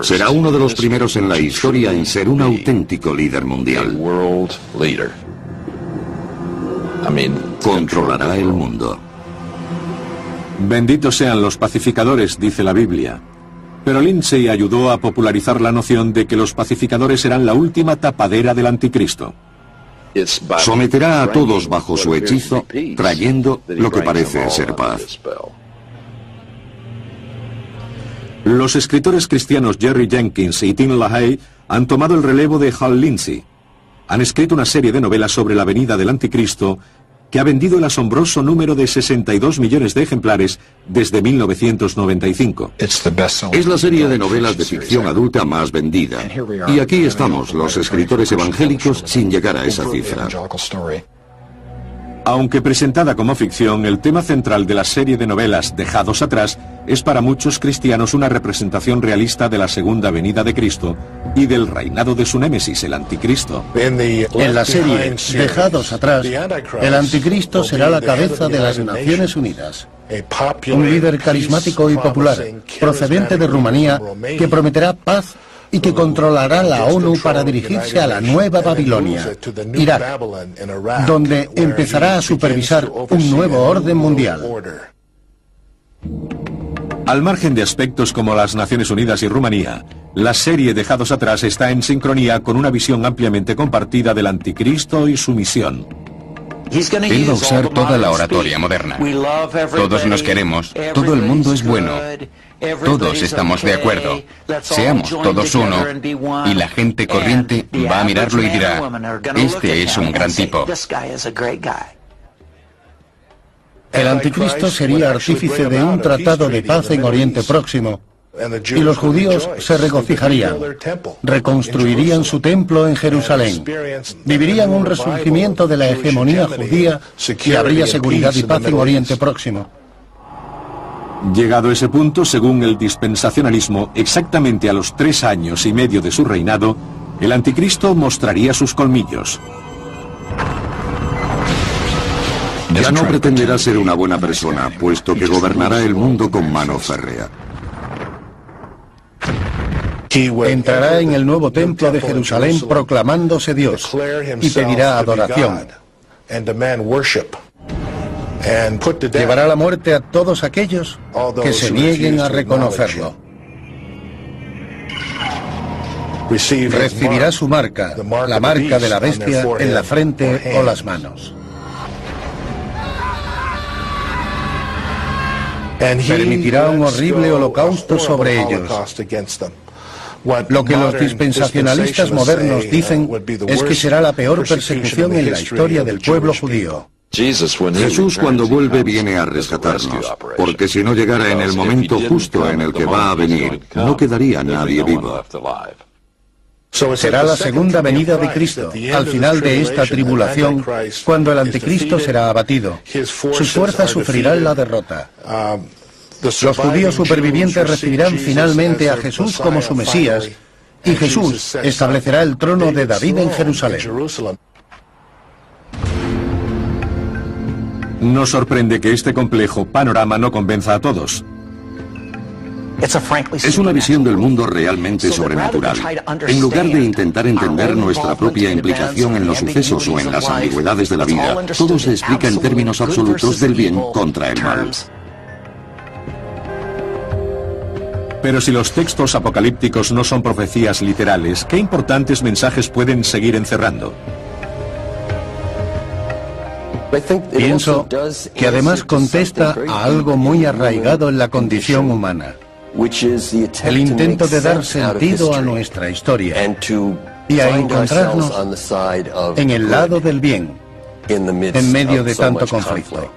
Será uno de los primeros en la historia en ser un auténtico líder mundial. Controlará el mundo. Benditos sean los pacificadores, dice la Biblia. Pero Lindsay ayudó a popularizar la noción de que los pacificadores serán la última tapadera del anticristo. Someterá a todos bajo su hechizo, trayendo lo que parece ser paz. Los escritores cristianos Jerry Jenkins y Tim LaHaye han tomado el relevo de Hal Lindsay. han escrito una serie de novelas sobre la venida del Anticristo que ha vendido el asombroso número de 62 millones de ejemplares desde 1995. Es la serie de novelas de ficción adulta más vendida. Y aquí estamos, los escritores evangélicos, sin llegar a esa cifra. Aunque presentada como ficción, el tema central de la serie de novelas Dejados atrás es para muchos cristianos una representación realista de la segunda venida de Cristo y del reinado de su némesis, el Anticristo. En la serie Dejados atrás, el Anticristo será la cabeza de las Naciones Unidas. Un líder carismático y popular, procedente de Rumanía, que prometerá paz y que controlará la ONU para dirigirse a la nueva Babilonia, Irak, donde empezará a supervisar un nuevo orden mundial. Al margen de aspectos como las Naciones Unidas y Rumanía, la serie Dejados atrás está en sincronía con una visión ampliamente compartida del Anticristo y su misión. Él va a usar toda la oratoria moderna. Todos nos queremos, todo el mundo es bueno, todos estamos de acuerdo, seamos todos uno, y la gente corriente va a mirarlo y dirá, este es un gran tipo. El Anticristo sería artífice de un tratado de paz en Oriente Próximo, y los judíos se regocijarían, reconstruirían su templo en Jerusalén, vivirían un resurgimiento de la hegemonía judía y habría seguridad y paz en Oriente Próximo. Llegado a ese punto, según el dispensacionalismo, exactamente a los 3 años y medio de su reinado, el Anticristo mostraría sus colmillos. Ya no pretenderá ser una buena persona, puesto que gobernará el mundo con mano férrea. Entrará en el nuevo templo de Jerusalén proclamándose Dios y pedirá adoración. Llevará la muerte a todos aquellos que se nieguen a reconocerlo. Recibirá su marca, la marca de la bestia, en la frente o las manos. Permitirá un horrible holocausto sobre ellos. Lo que los dispensacionalistas modernos dicen es que será la peor persecución en la historia del pueblo judío. Jesús, cuando vuelve, viene a rescatarnos, porque si no llegara en el momento justo en el que va a venir, no quedaría nadie vivo. Será la segunda venida de Cristo, al final de esta tribulación, cuando el Anticristo será abatido. Sus fuerzas sufrirán la derrota. Los judíos supervivientes recibirán finalmente a Jesús como su Mesías, y Jesús establecerá el trono de David en Jerusalén. Nos sorprende que este complejo panorama no convenza a todos. Es una visión del mundo realmente sobrenatural. En lugar de intentar entender nuestra propia implicación en los sucesos o en las ambigüedades de la vida, todo se explica en términos absolutos del bien contra el mal. Pero si los textos apocalípticos no son profecías literales, ¿qué importantes mensajes pueden seguir encerrando? Pienso que además contesta a algo muy arraigado en la condición humana. El intento de dar sentido a nuestra historia y a encontrarnos en el lado del bien, en medio de tanto conflicto.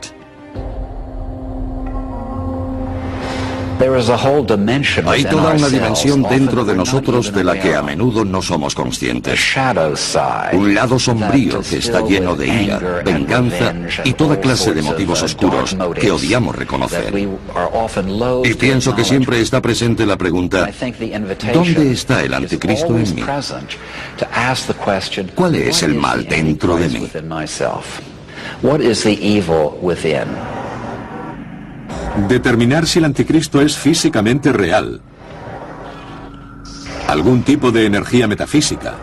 Hay toda una dimensión dentro de nosotros de la que a menudo no somos conscientes. Un lado sombrío que está lleno de ira, venganza y toda clase de motivos oscuros que odiamos reconocer. Y pienso que siempre está presente la pregunta, ¿dónde está el Anticristo en mí? ¿Cuál es el mal dentro de mí? Determinar si el Anticristo es físicamente real, algún tipo de energía metafísica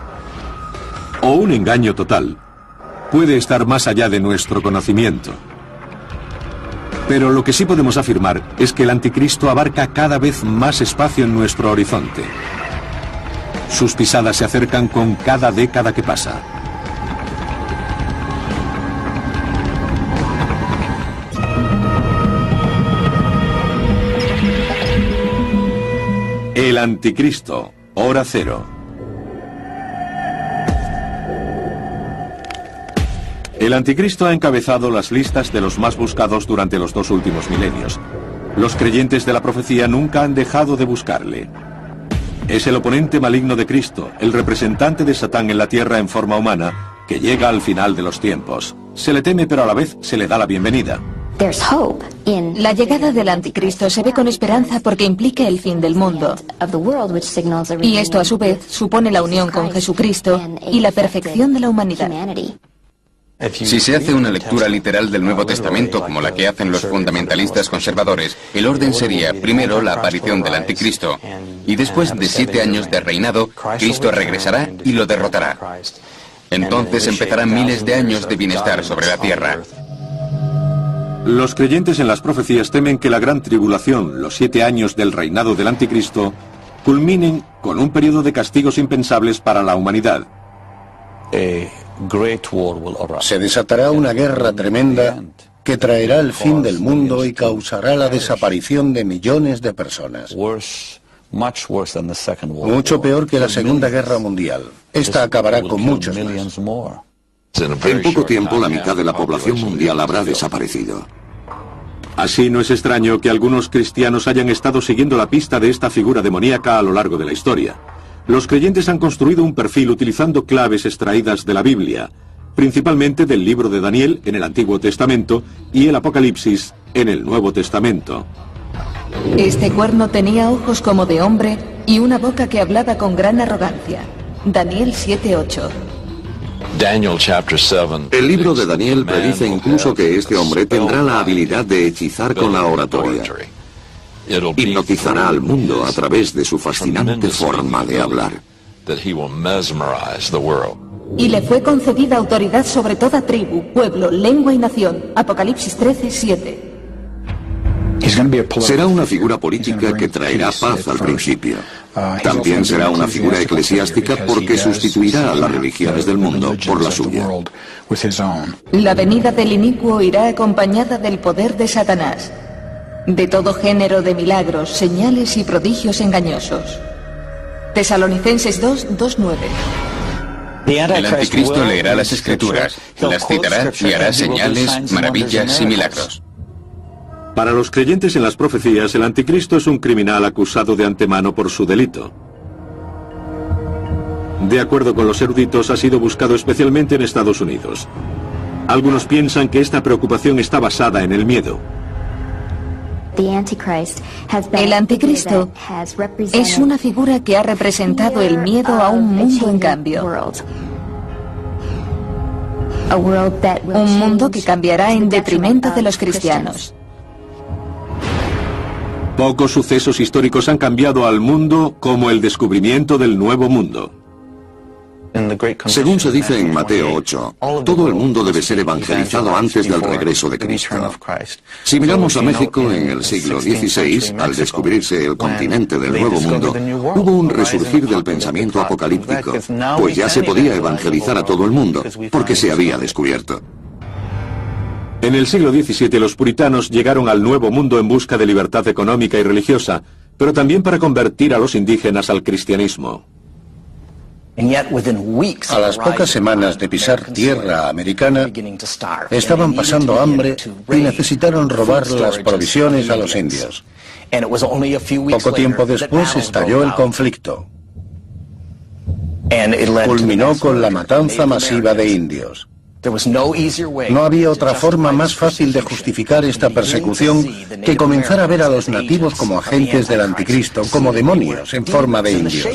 o un engaño total puede estar más allá de nuestro conocimiento. Pero lo que sí podemos afirmar es que el Anticristo abarca cada vez más espacio en nuestro horizonte. Sus pisadas se acercan con cada década que pasa. El Anticristo, hora cero. El anticristo ha encabezado las listas de los más buscados durante los 2 últimos milenios. Los creyentes de la profecía nunca han dejado de buscarle. Es el oponente maligno de Cristo, el representante de Satán en la tierra en forma humana, que llega al final de los tiempos. Se le teme, pero a la vez se le da la bienvenida. La llegada del anticristo se ve con esperanza porque implica el fin del mundo. Y esto a su vez supone la unión con Jesucristo y la perfección de la humanidad. Si se hace una lectura literal del Nuevo Testamento como la que hacen los fundamentalistas conservadores, el orden sería primero la aparición del anticristo y después de 7 años de reinado, Cristo regresará y lo derrotará. Entonces empezarán miles de años de bienestar sobre la tierra. Los creyentes en las profecías temen que la gran tribulación, los 7 años del reinado del anticristo, culminen con un periodo de castigos impensables para la humanidad. Se desatará una guerra tremenda que traerá el fin del mundo y causará la desaparición de millones de personas. Mucho peor que la Segunda Guerra Mundial. Esta acabará con muchos más. En poco tiempo, la mitad de la población mundial habrá desaparecido. Así no es extraño que algunos cristianos hayan estado siguiendo la pista de esta figura demoníaca a lo largo de la historia. Los creyentes han construido un perfil utilizando claves extraídas de la Biblia, principalmente del libro de Daniel en el Antiguo Testamento y el Apocalipsis en el Nuevo Testamento. Este cuerno tenía ojos como de hombre y una boca que hablaba con gran arrogancia. Daniel 7:8. El libro de Daniel predice incluso que este hombre tendrá la habilidad de hechizar con la oratoria. Hipnotizará al mundo a través de su fascinante forma de hablar. Y le fue concedida autoridad sobre toda tribu, pueblo, lengua y nación. Apocalipsis 13:7. Será una figura política que traerá paz al principio. También será una figura eclesiástica porque sustituirá a las religiones del mundo por la suya. La venida del inicuo irá acompañada del poder de Satanás, de todo género de milagros, señales y prodigios engañosos. Tesalonicenses 2:9. El anticristo leerá las escrituras, las citará y hará señales, maravillas y milagros. Para los creyentes en las profecías, el anticristo es un criminal acusado de antemano por su delito. De acuerdo con los eruditos, ha sido buscado especialmente en Estados Unidos. Algunos piensan que esta preocupación está basada en el miedo. El anticristo es una figura que ha representado el miedo a un mundo en cambio. Un mundo que cambiará en detrimento de los cristianos. Pocos sucesos históricos han cambiado al mundo como el descubrimiento del Nuevo Mundo. Según se dice en Mateo 8, todo el mundo debe ser evangelizado antes del regreso de Cristo. Si miramos a México en el siglo XVI, al descubrirse el continente del Nuevo Mundo, hubo un resurgir del pensamiento apocalíptico, pues ya se podía evangelizar a todo el mundo, porque se había descubierto. En el siglo XVII los puritanos llegaron al Nuevo Mundo en busca de libertad económica y religiosa, pero también para convertir a los indígenas al cristianismo. A las pocas semanas de pisar tierra americana, estaban pasando hambre y necesitaron robar las provisiones a los indios. Poco tiempo después estalló el conflicto. Culminó con la matanza masiva de indios. No había otra forma más fácil de justificar esta persecución que comenzar a ver a los nativos como agentes del anticristo, como demonios en forma de indios.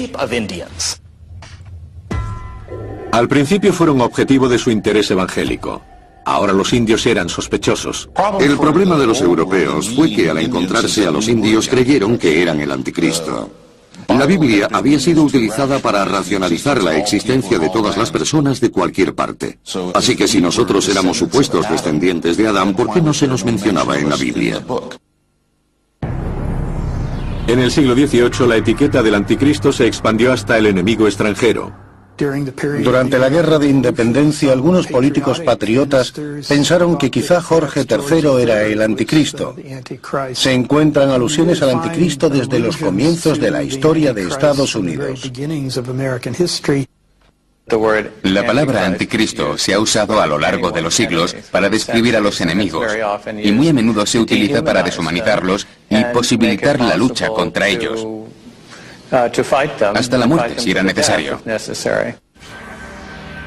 Al principio fueron objetivo de su interés evangélico. Ahora los indios eran sospechosos. El problema de los europeos fue que al encontrarse a los indios creyeron que eran el anticristo. La Biblia había sido utilizada para racionalizar la existencia de todas las personas de cualquier parte. Así que si nosotros éramos supuestos descendientes de Adán, ¿por qué no se nos mencionaba en la Biblia? En el siglo XVIII la etiqueta del anticristo se expandió hasta el enemigo extranjero. Durante la Guerra de Independencia, algunos políticos patriotas pensaron que quizá Jorge III era el anticristo. Se encuentran alusiones al anticristo desde los comienzos de la historia de Estados Unidos. La palabra anticristo se ha usado a lo largo de los siglos para describir a los enemigos, y muy a menudo se utiliza para deshumanizarlos y posibilitar la lucha contra ellos, hasta la muerte si era necesario.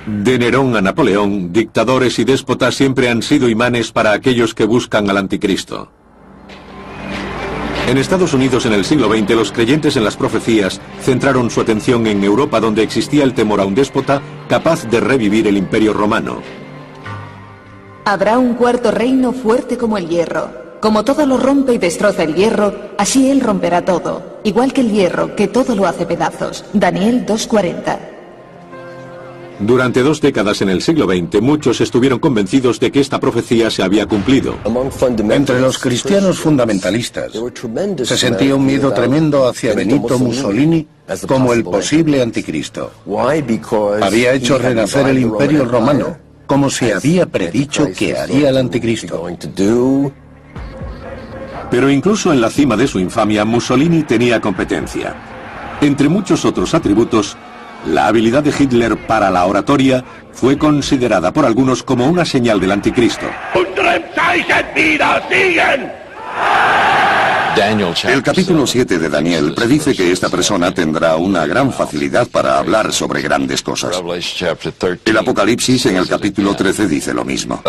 De Nerón a Napoleón, dictadores y déspotas siempre han sido imanes para aquellos que buscan al anticristo. En Estados Unidos en el siglo XX los creyentes en las profecías centraron su atención en Europa, donde existía el temor a un déspota capaz de revivir el Imperio Romano. Habrá un cuarto reino fuerte como el hierro. Como todo lo rompe y destroza el hierro, así él romperá todo, igual que el hierro, que todo lo hace pedazos. Daniel 2:40. Durante 2 décadas en el siglo XX, muchos estuvieron convencidos de que esta profecía se había cumplido. Entre los cristianos fundamentalistas se sentía un miedo tremendo hacia Benito Mussolini como el posible anticristo. Había hecho renacer el Imperio Romano, como se había predicho que haría el anticristo. Pero incluso en la cima de su infamia, Mussolini tenía competencia. Entre muchos otros atributos, la habilidad de Hitler para la oratoria fue considerada por algunos como una señal del anticristo. El capítulo 7 de Daniel predice que esta persona tendrá una gran facilidad para hablar sobre grandes cosas. El Apocalipsis en el capítulo 13 dice lo mismo.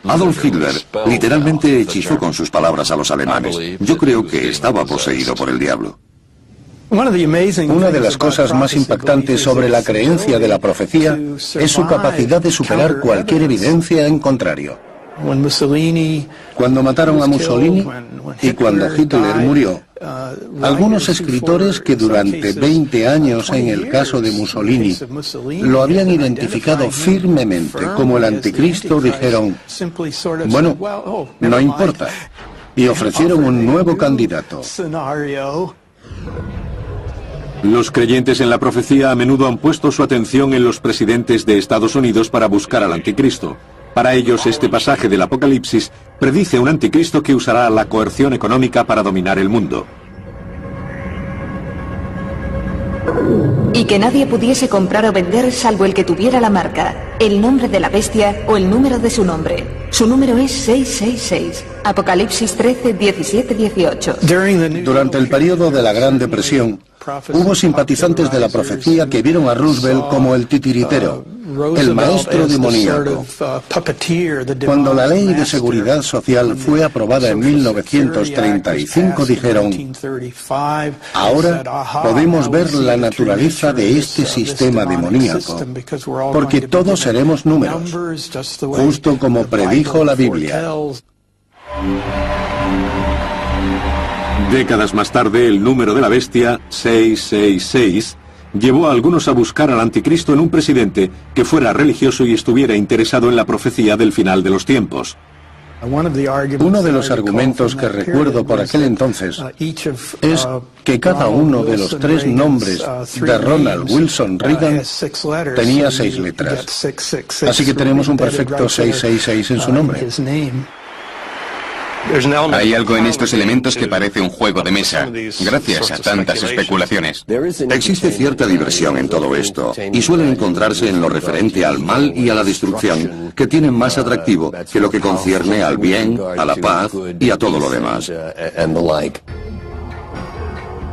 Adolf Hitler literalmente hechizó con sus palabras a los alemanes. Yo creo que estaba poseído por el diablo. Una de las cosas más impactantes sobre la creencia de la profecía es su capacidad de superar cualquier evidencia en contrario. Cuando mataron a Mussolini y cuando Hitler murió, algunos escritores que durante 20 años en el caso de Mussolini lo habían identificado firmemente como el anticristo dijeron, bueno, no importa, y ofrecieron un nuevo candidato. Los creyentes en la profecía a menudo han puesto su atención en los presidentes de Estados Unidos para buscar al anticristo. Para ellos, este pasaje del Apocalipsis predice un anticristo que usará la coerción económica para dominar el mundo. Y que nadie pudiese comprar o vender salvo el que tuviera la marca, el nombre de la bestia o el número de su nombre. Su número es 666. Apocalipsis 13, 17, 18. Durante el periodo de la Gran Depresión, hubo simpatizantes de la profecía que vieron a Roosevelt como el titiritero, el maestro demoníaco. Cuando la Ley de Seguridad Social fue aprobada en 1935, dijeron, ahora podemos ver la naturaleza de este sistema demoníaco, porque todos seremos números, justo como predijo la Biblia. Décadas más tarde, el número de la bestia, 666, llevó a algunos a buscar al anticristo en un presidente que fuera religioso y estuviera interesado en la profecía del final de los tiempos. Uno de los argumentos que recuerdo por aquel entonces es que cada uno de los 3 nombres de Ronald Wilson Reagan tenía 6 letras. Así que tenemos un perfecto 666 en su nombre. Hay algo en estos elementos que parece un juego de mesa, gracias a tantas especulaciones. Existe cierta diversión en todo esto, y suelen encontrarse en lo referente al mal y a la destrucción, que tienen más atractivo que lo que concierne al bien, a la paz y a todo lo demás.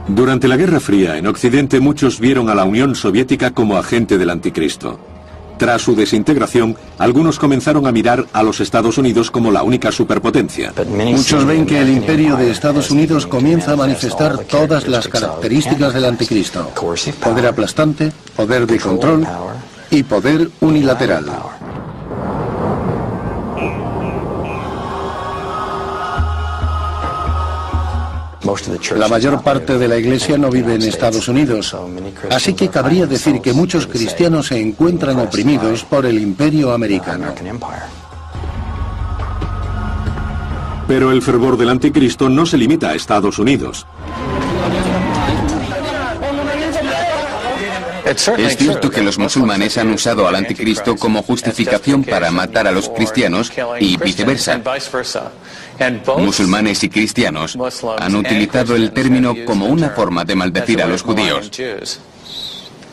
Durante la Guerra Fría, en Occidente, muchos vieron a la Unión Soviética como agente del anticristo. Tras su desintegración, algunos comenzaron a mirar a los Estados Unidos como la única superpotencia. Muchos ven que el imperio de Estados Unidos comienza a manifestar todas las características del anticristo: poder aplastante, poder de control y poder unilateral. La mayor parte de la Iglesia no vive en Estados Unidos, así que cabría decir que muchos cristianos se encuentran oprimidos por el imperio americano. Pero el fervor del anticristo no se limita a Estados Unidos. Es cierto que los musulmanes han usado al anticristo como justificación para matar a los cristianos y viceversa. Musulmanes y cristianos han utilizado el término como una forma de maldecir a los judíos.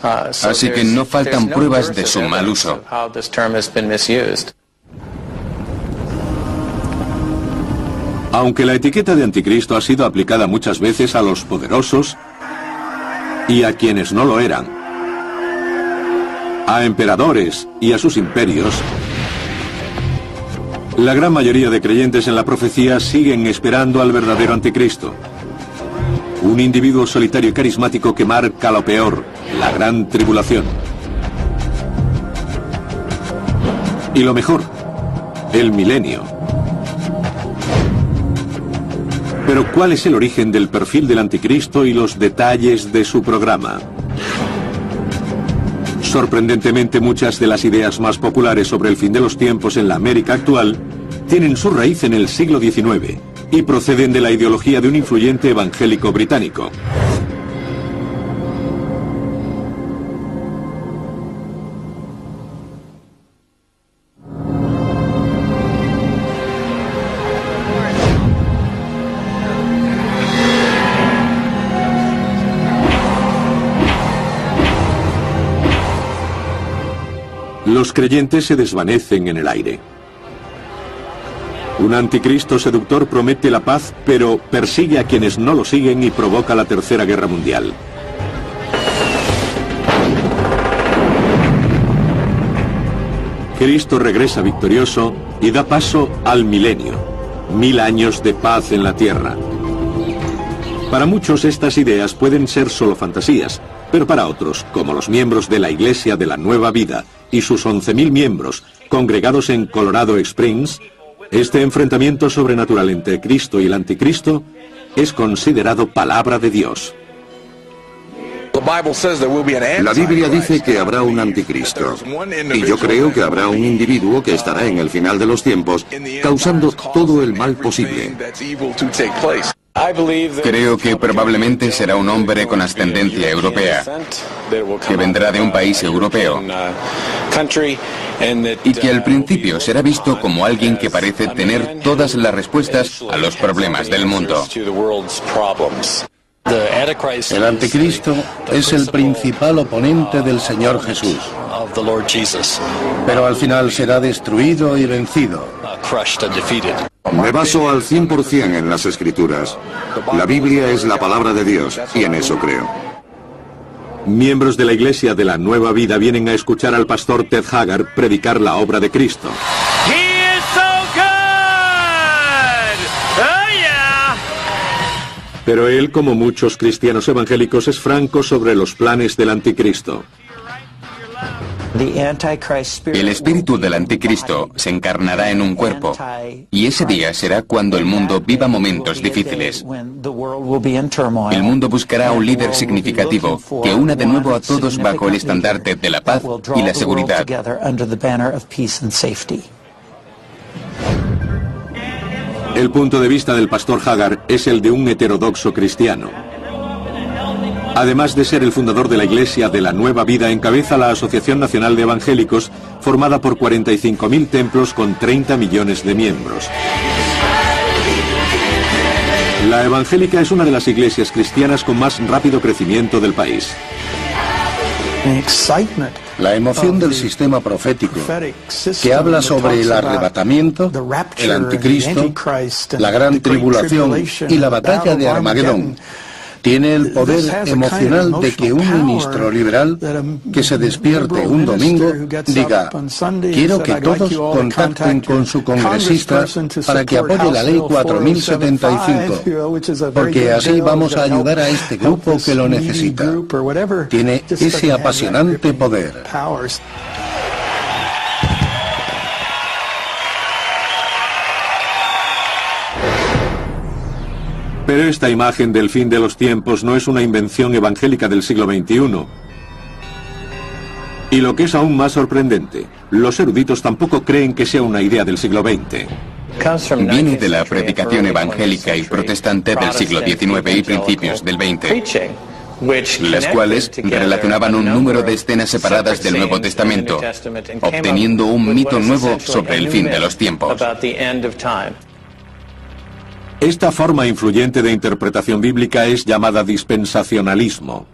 Así que no faltan pruebas de su mal uso. Aunque la etiqueta de anticristo ha sido aplicada muchas veces a los poderosos y a quienes no lo eran, a emperadores y a sus imperios, la gran mayoría de creyentes en la profecía siguen esperando al verdadero anticristo. Un individuo solitario y carismático que marca lo peor, la gran tribulación. Y lo mejor, el milenio. Pero ¿cuál es el origen del perfil del anticristo y los detalles de su programa? Sorprendentemente, muchas de las ideas más populares sobre el fin de los tiempos en la América actual tienen su raíz en el siglo XIX y proceden de la ideología de un influyente evangélico británico. Los creyentes se desvanecen en el aire. Un anticristo seductor promete la paz, pero persigue a quienes no lo siguen y provoca la Tercera Guerra Mundial. Cristo regresa victorioso y da paso al milenio, 1000 años de paz en la tierra. Para muchos estas ideas pueden ser solo fantasías, pero para otros, como los miembros de la Iglesia de la Nueva Vida y sus 11.000 miembros congregados en Colorado Springs, este enfrentamiento sobrenatural entre Cristo y el anticristo es considerado palabra de Dios. La Biblia dice que habrá un anticristo, y yo creo que habrá un individuo que estará en el final de los tiempos, causando todo el mal posible. Creo que probablemente será un hombre con ascendencia europea, que vendrá de un país europeo, y que al principio será visto como alguien que parece tener todas las respuestas a los problemas del mundo. El anticristo es el principal oponente del Señor Jesús, pero al final será destruido y vencido. Me baso al 100% en las Escrituras. La Biblia es la palabra de Dios, y en eso creo. Miembros de la Iglesia de la Nueva Vida vienen a escuchar al pastor Ted Haggard predicar la obra de Cristo. Pero él, como muchos cristianos evangélicos, es franco sobre los planes del anticristo. El espíritu del anticristo se encarnará en un cuerpo, y ese día será cuando el mundo viva momentos difíciles. El mundo buscará un líder significativo que una de nuevo a todos bajo el estandarte de la paz y la seguridad. El punto de vista del pastor Haggard es el de un heterodoxo cristiano. Además de ser el fundador de la Iglesia de la Nueva Vida, encabeza la Asociación Nacional de Evangélicos, formada por 45.000 templos con 30 millones de miembros. La evangélica es una de las iglesias cristianas con más rápido crecimiento del país. La emoción del sistema profético, que habla sobre el arrebatamiento, el anticristo, la gran tribulación y la batalla de Armagedón, tiene el poder emocional de que un ministro liberal que se despierte un domingo diga: quiero que todos contacten con su congresista para que apoye la ley 4075, porque así vamos a ayudar a este grupo que lo necesita. Tiene ese apasionante poder. Pero esta imagen del fin de los tiempos no es una invención evangélica del siglo XXI. Y lo que es aún más sorprendente, los eruditos tampoco creen que sea una idea del siglo XX. Viene de la predicación evangélica y protestante del siglo XIX y principios del XX, las cuales relacionaban un número de escenas separadas del Nuevo Testamento, obteniendo un mito nuevo sobre el fin de los tiempos. Esta forma influyente de interpretación bíblica es llamada dispensacionalismo.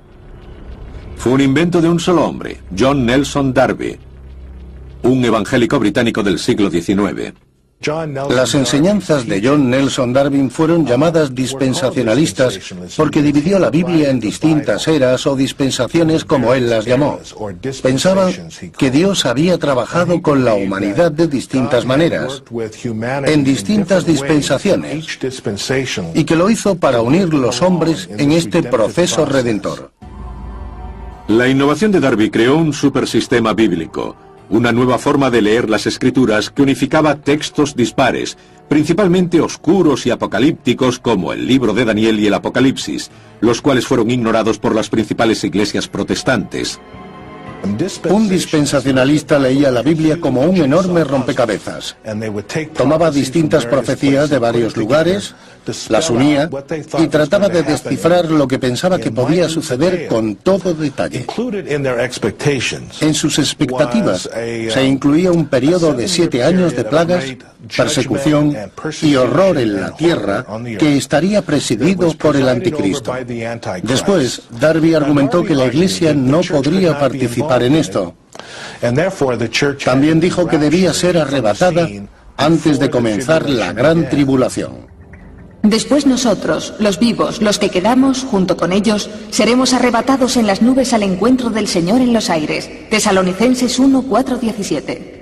Fue un invento de un solo hombre, John Nelson Darby, un evangélico británico del siglo XIX. Las enseñanzas de John Nelson Darby fueron llamadas dispensacionalistas porque dividió la Biblia en distintas eras o dispensaciones, como él las llamó. Pensaba que Dios había trabajado con la humanidad de distintas maneras, en distintas dispensaciones, y que lo hizo para unir los hombres en este proceso redentor. La innovación de Darby creó un supersistema bíblico, una nueva forma de leer las escrituras que unificaba textos dispares, principalmente oscuros y apocalípticos como el libro de Daniel y el Apocalipsis, los cuales fueron ignorados por las principales iglesias protestantes. Un dispensacionalista leía la Biblia como un enorme rompecabezas. Tomaba distintas profecías de varios lugares, las unía y trataba de descifrar lo que pensaba que podía suceder con todo detalle. En sus expectativas se incluía un periodo de 7 años de plagas, persecución y horror en la tierra que estaría presidido por el anticristo. Después, Darby argumentó que la Iglesia no podría participar en esto. También dijo que debía ser arrebatada antes de comenzar la gran tribulación. Después nosotros, los vivos, los que quedamos, junto con ellos, seremos arrebatados en las nubes al encuentro del Señor en los aires. Tesalonicenses 1:4-17.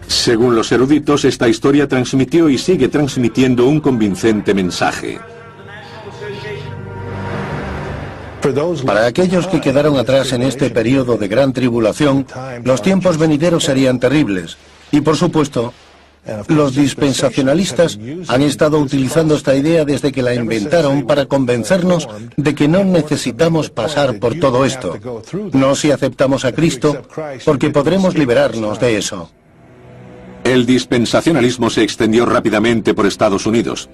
Según los eruditos, esta historia transmitió y sigue transmitiendo un convincente mensaje. Para aquellos que quedaron atrás en este periodo de gran tribulación, los tiempos venideros serían terribles. Y por supuesto, los dispensacionalistas han estado utilizando esta idea desde que la inventaron para convencernos de que no necesitamos pasar por todo esto. No si aceptamos a Cristo, porque podremos liberarnos de eso. El dispensacionalismo se extendió rápidamente por Estados Unidos.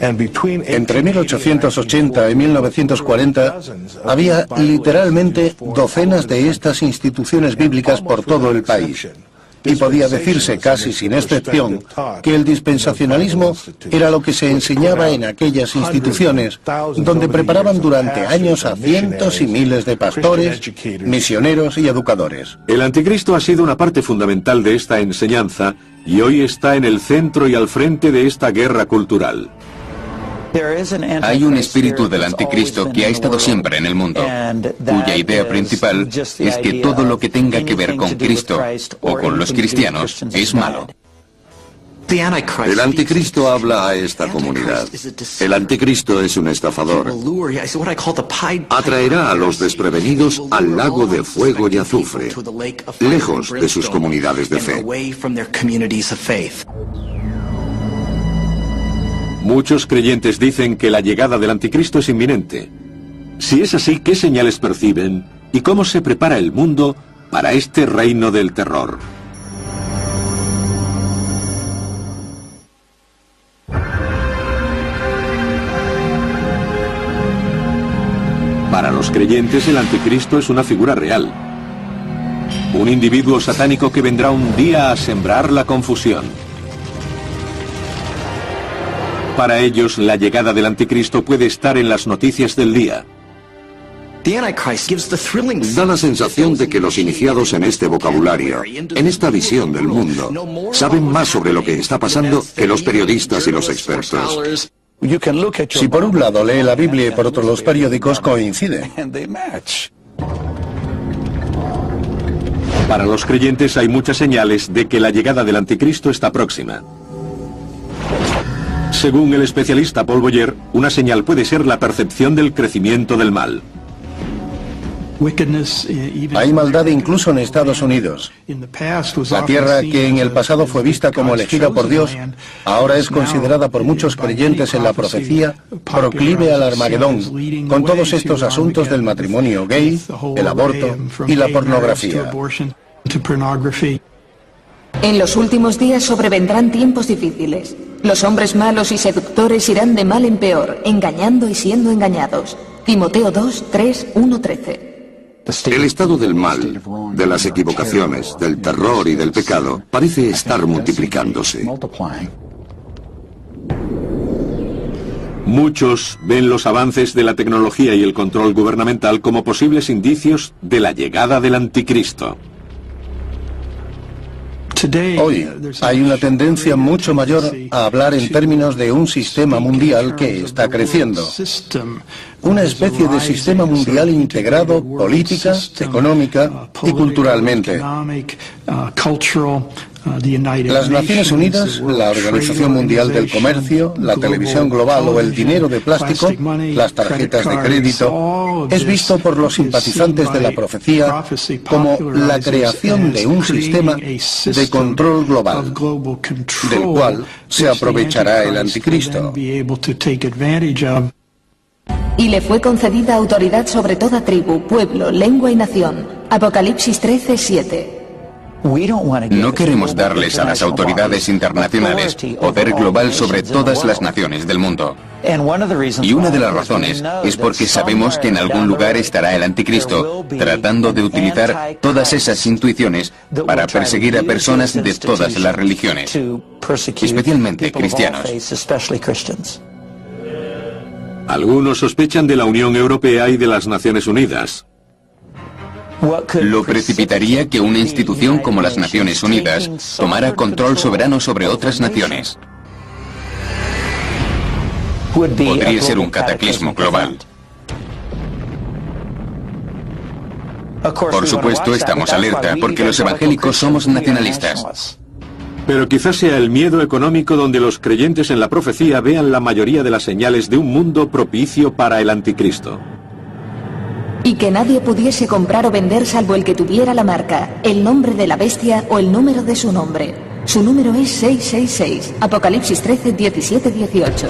Entre 1880 y 1940 había literalmente docenas de estas instituciones bíblicas por todo el país. Y podía decirse casi sin excepción que el dispensacionalismo era lo que se enseñaba en aquellas instituciones, donde preparaban durante años a cientos y miles de pastores, misioneros y educadores. El anticristo ha sido una parte fundamental de esta enseñanza y hoy está en el centro y al frente de esta guerra cultural. Hay un espíritu del anticristo que ha estado siempre en el mundo, cuya idea principal es que todo lo que tenga que ver con Cristo o con los cristianos es malo. El anticristo habla a esta comunidad. El anticristo es un estafador. Atraerá a los desprevenidos al lago de fuego y azufre, lejos de sus comunidades de fe. Muchos creyentes dicen que la llegada del anticristo es inminente. Si es así, ¿qué señales perciben y cómo se prepara el mundo para este reino del terror? Para los creyentes, el anticristo es una figura real. Un individuo satánico que vendrá un día a sembrar la confusión. Para ellos, la llegada del anticristo puede estar en las noticias del día. Da la sensación de que los iniciados en este vocabulario, en esta visión del mundo, saben más sobre lo que está pasando que los periodistas y los expertos. Si por un lado lee la Biblia y por otro los periódicos, coincide. Para los creyentes hay muchas señales de que la llegada del anticristo está próxima. Según el especialista Paul Boyer, una señal puede ser la percepción del crecimiento del mal. Hay maldad incluso en Estados Unidos. La tierra que en el pasado fue vista como elegida por Dios, ahora es considerada por muchos creyentes en la profecía proclive al Armagedón, con todos estos asuntos del matrimonio gay, el aborto y la pornografía. En los últimos días sobrevendrán tiempos difíciles. Los hombres malos y seductores irán de mal en peor, engañando y siendo engañados. Timoteo 2, 3, 1, 13. El estado del mal, de las equivocaciones, del terror y del pecado parece estar multiplicándose. Muchos ven los avances de la tecnología y el control gubernamental como posibles indicios de la llegada del anticristo. Hoy hay una tendencia mucho mayor a hablar en términos de un sistema mundial que está creciendo. Una especie de sistema mundial integrado política, económica y culturalmente. Las Naciones Unidas, la Organización Mundial del Comercio, la televisión global o el dinero de plástico, las tarjetas de crédito, es visto por los simpatizantes de la profecía como la creación de un sistema de control global, del cual se aprovechará el anticristo. Y le fue concedida autoridad sobre toda tribu, pueblo, lengua y nación. Apocalipsis 13:7. No queremos darles a las autoridades internacionales poder global sobre todas las naciones del mundo. Y una de las razones es porque sabemos que en algún lugar estará el anticristo tratando de utilizar todas esas intuiciones para perseguir a personas de todas las religiones, especialmente cristianos. Algunos sospechan de la Unión Europea y de las Naciones Unidas. Lo precipitaría que una institución como las Naciones Unidas tomara control soberano sobre otras naciones. Podría ser un cataclismo global. Por supuesto, estamos alerta porque los evangélicos somos nacionalistas. Pero quizás sea el miedo económico donde los creyentes en la profecía vean la mayoría de las señales de un mundo propicio para el anticristo. Y que nadie pudiese comprar o vender salvo el que tuviera la marca, el nombre de la bestia o el número de su nombre. Su número es 666. Apocalipsis 13:17-18.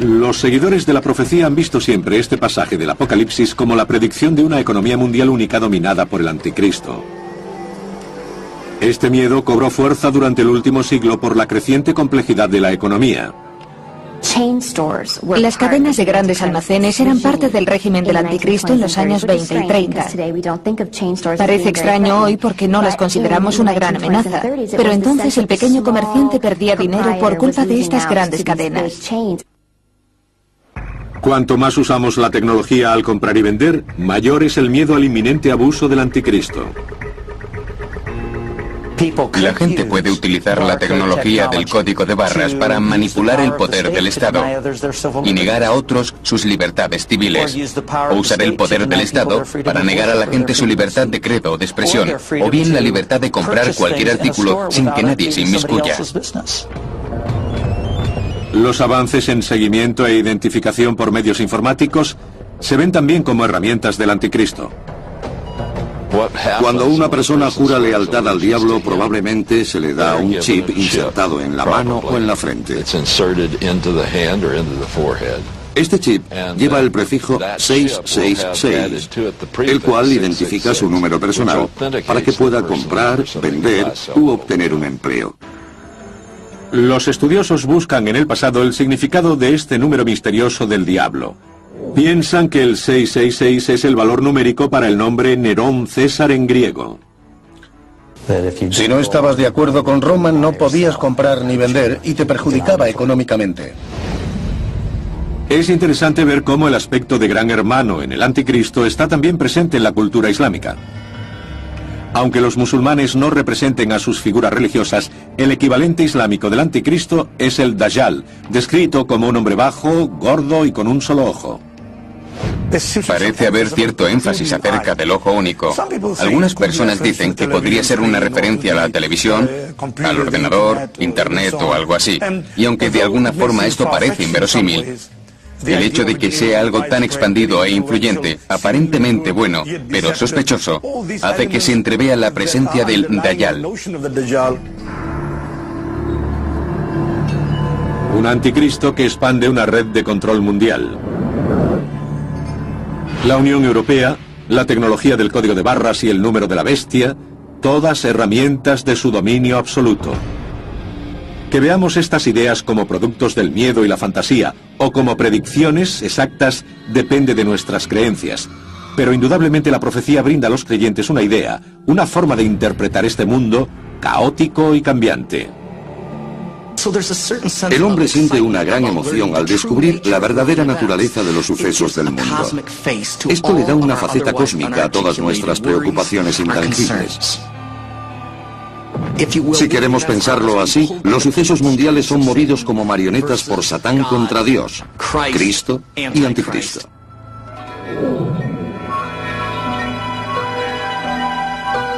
Los seguidores de la profecía han visto siempre este pasaje del Apocalipsis como la predicción de una economía mundial única dominada por el anticristo. Este miedo cobró fuerza durante el último siglo por la creciente complejidad de la economía. Las cadenas de grandes almacenes eran parte del régimen del anticristo en los años 20 y 30. Parece extraño hoy porque no las consideramos una gran amenaza, pero entonces el pequeño comerciante perdía dinero por culpa de estas grandes cadenas. Cuanto más usamos la tecnología al comprar y vender, mayor es el miedo al inminente abuso del anticristo. La gente puede utilizar la tecnología del código de barras para manipular el poder del Estado y negar a otros sus libertades civiles, o usar el poder del Estado para negar a la gente su libertad de credo o de expresión, o bien la libertad de comprar cualquier artículo sin que nadie se inmiscuya. Los avances en seguimiento e identificación por medios informáticos se ven también como herramientas del anticristo. Cuando una persona jura lealtad al diablo, probablemente se le da un chip insertado en la mano o en la frente. Este chip lleva el prefijo 666, el cual identifica su número personal para que pueda comprar, vender u obtener un empleo. Los estudiosos buscan en el pasado el significado de este número misterioso del diablo. Piensan que el 666 es el valor numérico para el nombre Nerón César en griego. Si no estabas de acuerdo con Roma, no podías comprar ni vender y te perjudicaba económicamente. Es interesante ver cómo el aspecto de gran hermano en el anticristo está también presente en la cultura islámica. Aunque los musulmanes no representen a sus figuras religiosas, el equivalente islámico del anticristo es el Dajjal, descrito como un hombre bajo, gordo y con un solo ojo. Parece haber cierto énfasis acerca del ojo único. Algunas personas dicen que podría ser una referencia a la televisión, al ordenador, internet o algo así. Y aunque de alguna forma esto parece inverosímil, el hecho de que sea algo tan expandido e influyente, aparentemente bueno, pero sospechoso, hace que se entrevea la presencia del Dajjal. Un anticristo que expande una red de control mundial. La Unión Europea, la tecnología del código de barras y el número de la bestia, todas herramientas de su dominio absoluto. Que veamos estas ideas como productos del miedo y la fantasía, o como predicciones exactas, depende de nuestras creencias. Pero indudablemente la profecía brinda a los creyentes una idea, una forma de interpretar este mundo caótico y cambiante. El hombre siente una gran emoción al descubrir la verdadera naturaleza de los sucesos del mundo. Esto le da una faceta cósmica a todas nuestras preocupaciones intangibles. Si queremos pensarlo así, los sucesos mundiales son movidos como marionetas por Satán contra Dios, Cristo y Anticristo.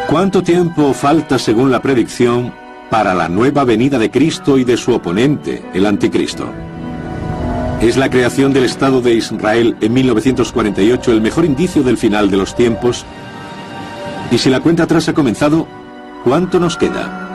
¿Cuánto tiempo falta, según la predicción, para la nueva venida de Cristo y de su oponente, el Anticristo? ¿Es la creación del Estado de Israel en 1948 el mejor indicio del final de los tiempos? Y si la cuenta atrás ha comenzado, ¿cuánto nos queda?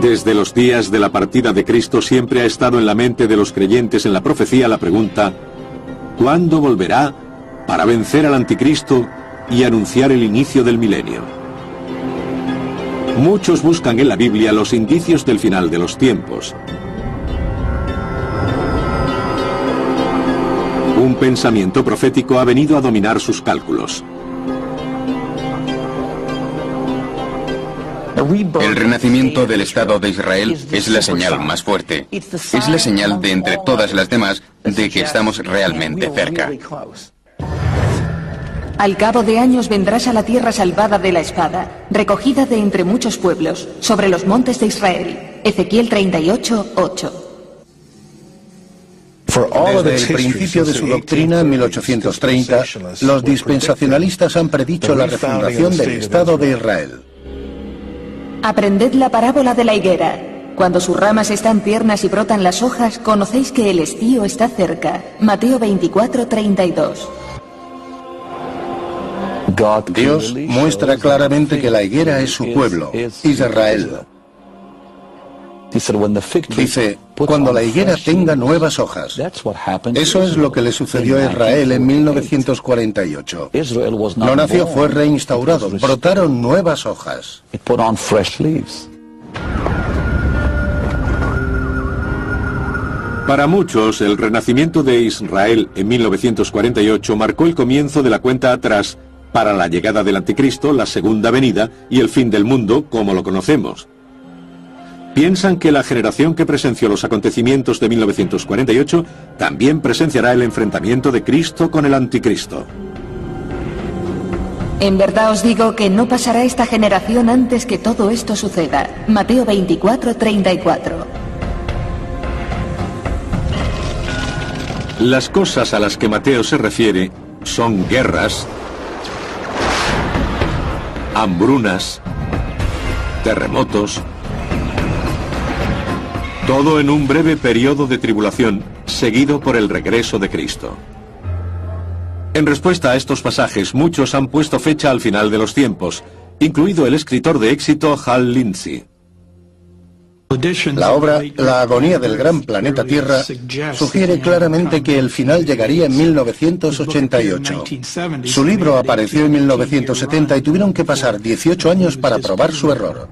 Desde los días de la partida de Cristo siempre ha estado en la mente de los creyentes en la profecía la pregunta: ¿cuándo volverá para vencer al Anticristo y anunciar el inicio del milenio? Muchos buscan en la Biblia los indicios del final de los tiempos. Un pensamiento profético ha venido a dominar sus cálculos. El renacimiento del Estado de Israel es la señal más fuerte. Es la señal de entre todas las demás de que estamos realmente cerca. Al cabo de años vendrás a la tierra salvada de la espada, recogida de entre muchos pueblos, sobre los montes de Israel. Ezequiel 38:8. Desde el principio de su doctrina, en 1830, los dispensacionalistas han predicho la refundación del Estado de Israel. Aprended la parábola de la higuera. Cuando sus ramas están tiernas y brotan las hojas, conocéis que el estío está cerca. Mateo 24:32. Dios muestra claramente que la higuera es su pueblo, Israel. Dice, cuando la higuera tenga nuevas hojas. Eso es lo que le sucedió a Israel en 1948. No nació, fue reinstaurado. Brotaron nuevas hojas. Para muchos, el renacimiento de Israel en 1948 marcó el comienzo de la cuenta atrás para la llegada del Anticristo, la segunda venida y el fin del mundo como lo conocemos. Piensan que la generación que presenció los acontecimientos de 1948 también presenciará el enfrentamiento de Cristo con el Anticristo. En verdad os digo que no pasará esta generación antes que todo esto suceda. Mateo 24:34. Las cosas a las que Mateo se refiere son guerras, hambrunas, terremotos, todo en un breve periodo de tribulación, seguido por el regreso de Cristo. En respuesta a estos pasajes, muchos han puesto fecha al final de los tiempos, incluido el escritor de éxito Hal Lindsey. La obra La agonía del gran planeta Tierra sugiere claramente que el final llegaría en 1988. Su libro apareció en 1970 y tuvieron que pasar 18 años para probar su error.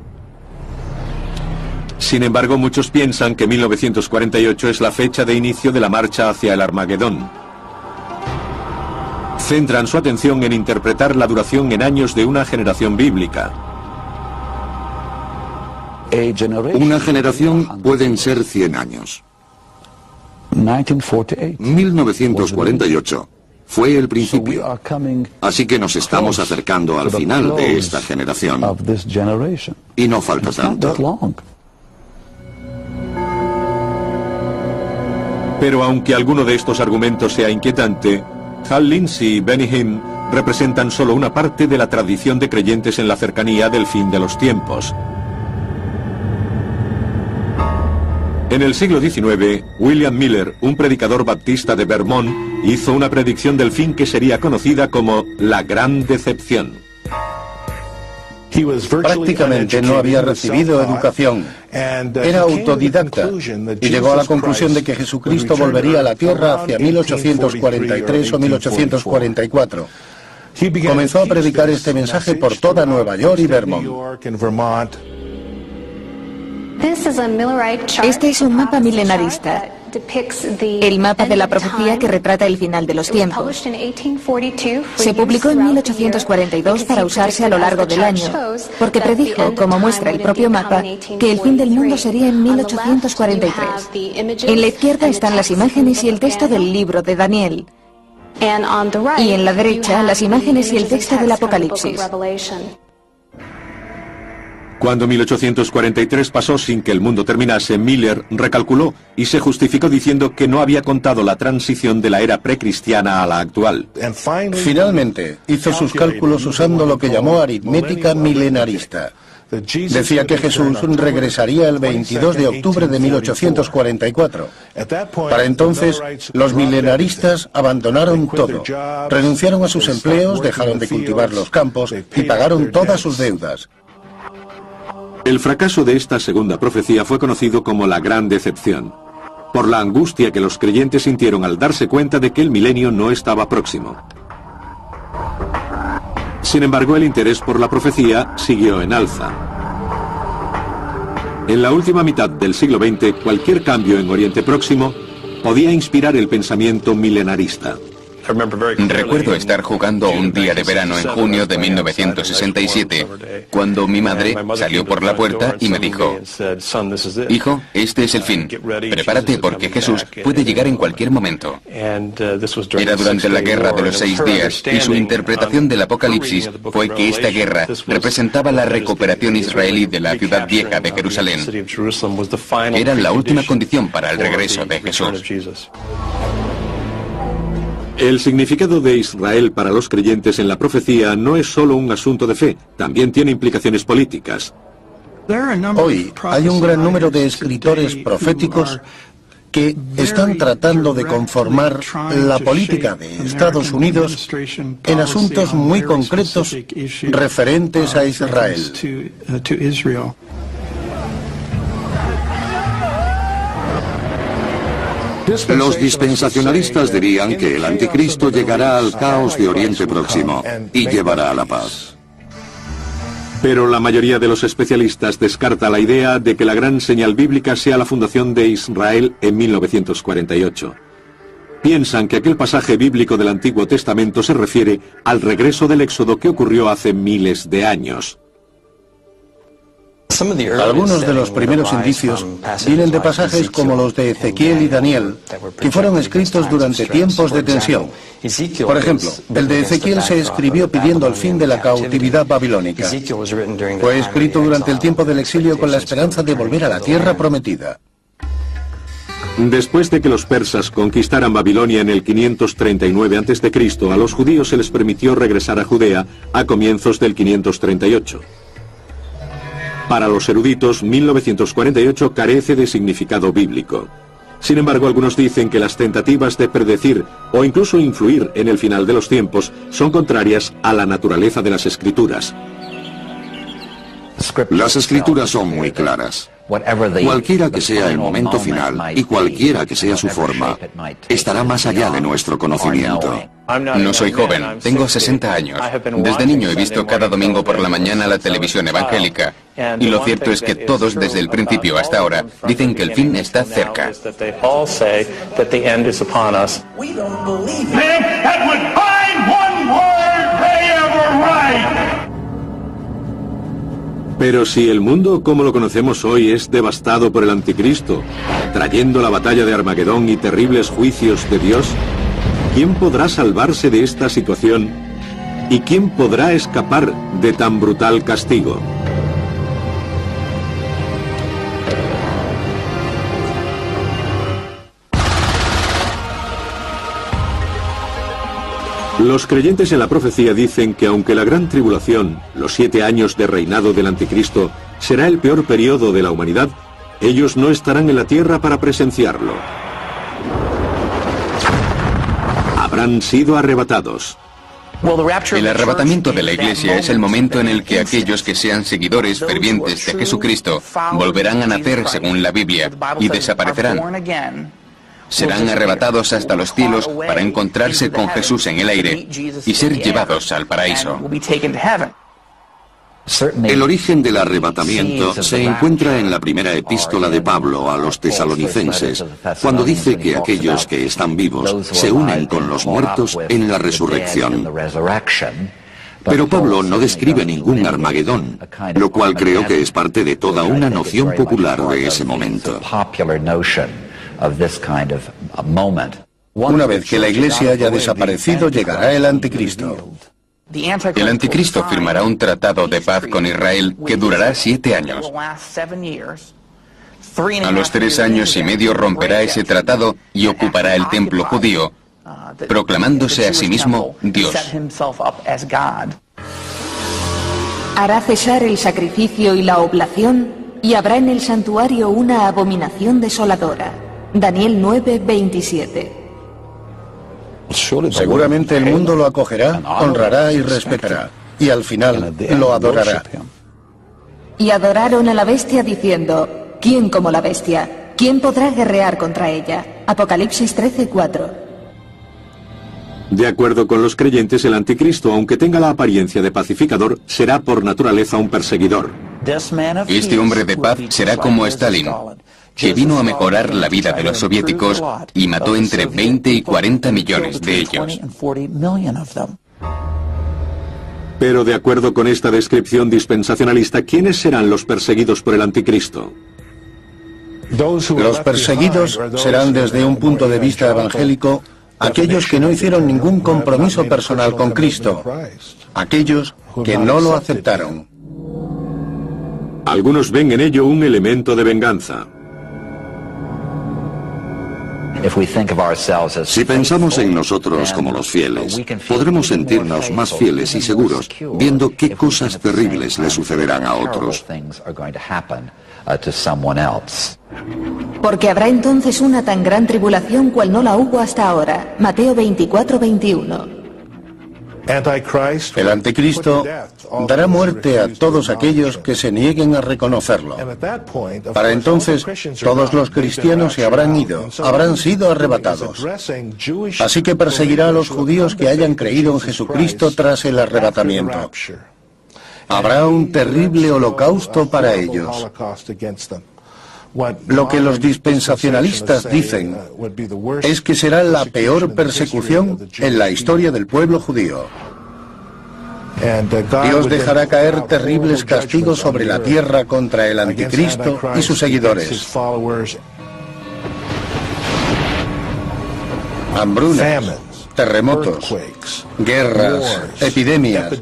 Sin embargo, muchos piensan que 1948 es la fecha de inicio de la marcha hacia el Armagedón. Centran su atención en interpretar la duración en años de una generación bíblica. Una generación pueden ser 100 años. 1948 fue el principio, así que nos estamos acercando al final de esta generación. Y no falta tanto. Pero aunque alguno de estos argumentos sea inquietante, Hal Lindsey y Benny Hinn representan solo una parte de la tradición de creyentes en la cercanía del fin de los tiempos. En el siglo XIX, William Miller, un predicador baptista de Vermont, hizo una predicción del fin que sería conocida como la Gran Decepción. Prácticamente no había recibido educación. Era autodidacta y llegó a la conclusión de que Jesucristo volvería a la tierra hacia 1843 o 1844. Comenzó a predicar este mensaje por toda Nueva York y Vermont. Este es un mapa milenarista. el mapa de la profecía que retrata el final de los tiempos. Se publicó en 1842 para usarse a lo largo del año, porque predijo, como muestra el propio mapa, que el fin del mundo sería en 1843. En la izquierda están las imágenes y el texto del libro de Daniel, y en la derecha las imágenes y el texto del Apocalipsis. Cuando 1843 pasó sin que el mundo terminase, Miller recalculó y se justificó diciendo que no había contado la transición de la era precristiana a la actual. Finalmente, hizo sus cálculos usando lo que llamó aritmética milenarista. Decía que Jesús regresaría el 22 de octubre de 1844. Para entonces, los milenaristas abandonaron todo. Renunciaron a sus empleos, dejaron de cultivar los campos y pagaron todas sus deudas. El fracaso de esta segunda profecía fue conocido como la Gran Decepción, por la angustia que los creyentes sintieron al darse cuenta de que el milenio no estaba próximo. Sin embargo, el interés por la profecía siguió en alza. En la última mitad del siglo XX, cualquier cambio en Oriente Próximo podía inspirar el pensamiento milenarista. Recuerdo estar jugando un día de verano en junio de 1967, cuando mi madre salió por la puerta y me dijo: hijo, este es el fin, prepárate porque Jesús puede llegar en cualquier momento. Era durante la Guerra de los 6 días y su interpretación del Apocalipsis fue que esta guerra representaba la recuperación israelí de la ciudad vieja de Jerusalén. Era la última condición para el regreso de Jesús. El significado de Israel para los creyentes en la profecía no es solo un asunto de fe, también tiene implicaciones políticas. Hoy hay un gran número de escritores proféticos que están tratando de conformar la política de Estados Unidos en asuntos muy concretos referentes a Israel. Los dispensacionalistas dirían que el anticristo llegará al caos de Oriente Próximo y llevará a la paz. Pero la mayoría de los especialistas descarta la idea de que la gran señal bíblica sea la fundación de Israel en 1948. Piensan que aquel pasaje bíblico del Antiguo Testamento se refiere al regreso del Éxodo que ocurrió hace miles de años. Algunos de los primeros indicios vienen de pasajes como los de Ezequiel y Daniel, que fueron escritos durante tiempos de tensión. Por ejemplo, el de Ezequiel se escribió pidiendo el fin de la cautividad babilónica. Fue escrito durante el tiempo del exilio con la esperanza de volver a la tierra prometida. Después de que los persas conquistaran Babilonia en el 539 a.C., a los judíos se les permitió regresar a Judea a comienzos del 538. Para los eruditos, 1948 carece de significado bíblico. Sin embargo, algunos dicen que las tentativas de predecir o incluso influir en el final de los tiempos son contrarias a la naturaleza de las Escrituras. Las Escrituras son muy claras. Cualquiera que sea el momento final y cualquiera que sea su forma, estará más allá de nuestro conocimiento. No soy joven, tengo 60 años. Desde niño he visto cada domingo por la mañana la televisión evangélica. Y lo cierto es que todos, desde el principio hasta ahora, dicen que el fin está cerca. Pero si el mundo como lo conocemos hoy es devastado por el anticristo, trayendo la batalla de Armagedón y terribles juicios de Dios, ¿quién podrá salvarse de esta situación? ¿Y quién podrá escapar de tan brutal castigo? Los creyentes en la profecía dicen que aunque la gran tribulación, los 7 años de reinado del anticristo, será el peor periodo de la humanidad, ellos no estarán en la tierra para presenciarlo. Habrán sido arrebatados. El arrebatamiento de la Iglesia es el momento en el que aquellos que sean seguidores fervientes de Jesucristo volverán a nacer según la Biblia y desaparecerán. Serán arrebatados hasta los cielos para encontrarse con Jesús en el aire y ser llevados al paraíso. El origen del arrebatamiento se encuentra en la primera epístola de Pablo a los tesalonicenses, cuando dice que aquellos que están vivos se unen con los muertos en la resurrección. Pero Pablo no describe ningún Armagedón, lo cual creo que es parte de toda una noción popular de ese momento. Una vez que la Iglesia haya desaparecido, llegará el Anticristo. El Anticristo firmará un tratado de paz con Israel que durará 7 años. A los 3 años y medio romperá ese tratado y ocupará el templo judío, proclamándose a sí mismo Dios. Hará cesar el sacrificio y la oblación, y habrá en el santuario una abominación desoladora. Daniel 9:27. Seguramente el mundo lo acogerá, honrará y respetará, y al final lo adorará. Y adoraron a la bestia diciendo: ¿quién como la bestia? ¿Quién podrá guerrear contra ella? Apocalipsis 13:4. De acuerdo con los creyentes, el anticristo, aunque tenga la apariencia de pacificador, será por naturaleza un perseguidor. Este hombre de paz será como Stalin, que vino a mejorar la vida de los soviéticos y mató entre 20 y 40 millones de ellos. Pero de acuerdo con esta descripción dispensacionalista, ¿quiénes serán los perseguidos por el anticristo? Los perseguidos serán, desde un punto de vista evangélico, aquellos que no hicieron ningún compromiso personal con Cristo, aquellos que no lo aceptaron. Algunos ven en ello un elemento de venganza. Si pensamos en nosotros como los fieles, podremos sentirnos más fieles y seguros, viendo qué cosas terribles le sucederán a otros. Porque habrá entonces una tan gran tribulación cual no la hubo hasta ahora. Mateo 24:21. El Anticristo dará muerte a todos aquellos que se nieguen a reconocerlo. Para entonces, todos los cristianos se habrán ido, habrán sido arrebatados. Así que perseguirá a los judíos que hayan creído en Jesucristo tras el arrebatamiento. Habrá un terrible holocausto para ellos. Lo que los dispensacionalistas dicen es que será la peor persecución en la historia del pueblo judío. Dios dejará caer terribles castigos sobre la tierra contra el anticristo y sus seguidores. Hambrunas, terremotos, guerras, epidemias.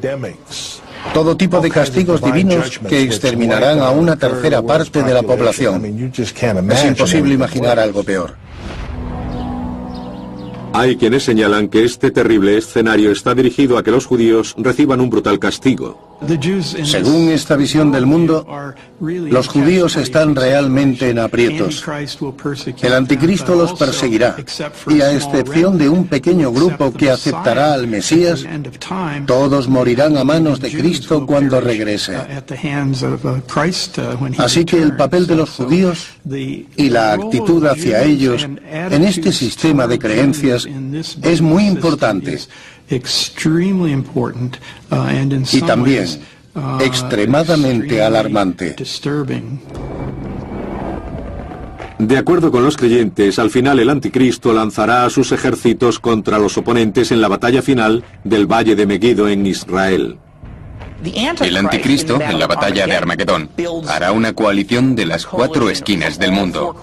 Todo tipo de castigos divinos que exterminarán a una tercera parte de la población. Es imposible imaginar algo peor. Hay quienes señalan que este terrible escenario está dirigido a que los judíos reciban un brutal castigo. Según esta visión del mundo, los judíos están realmente en aprietos. El anticristo los perseguirá, y a excepción de un pequeño grupo que aceptará al Mesías, todos morirán a manos de Cristo cuando regrese. Así que el papel de los judíos y la actitud hacia ellos en este sistema de creencias es muy importante. Y también extremadamente alarmante. De acuerdo con los creyentes, al final el anticristo lanzará a sus ejércitos contra los oponentes en la batalla final del Valle de Megiddo en Israel. El anticristo, en la batalla de Armagedón, hará una coalición de las 4 esquinas del mundo,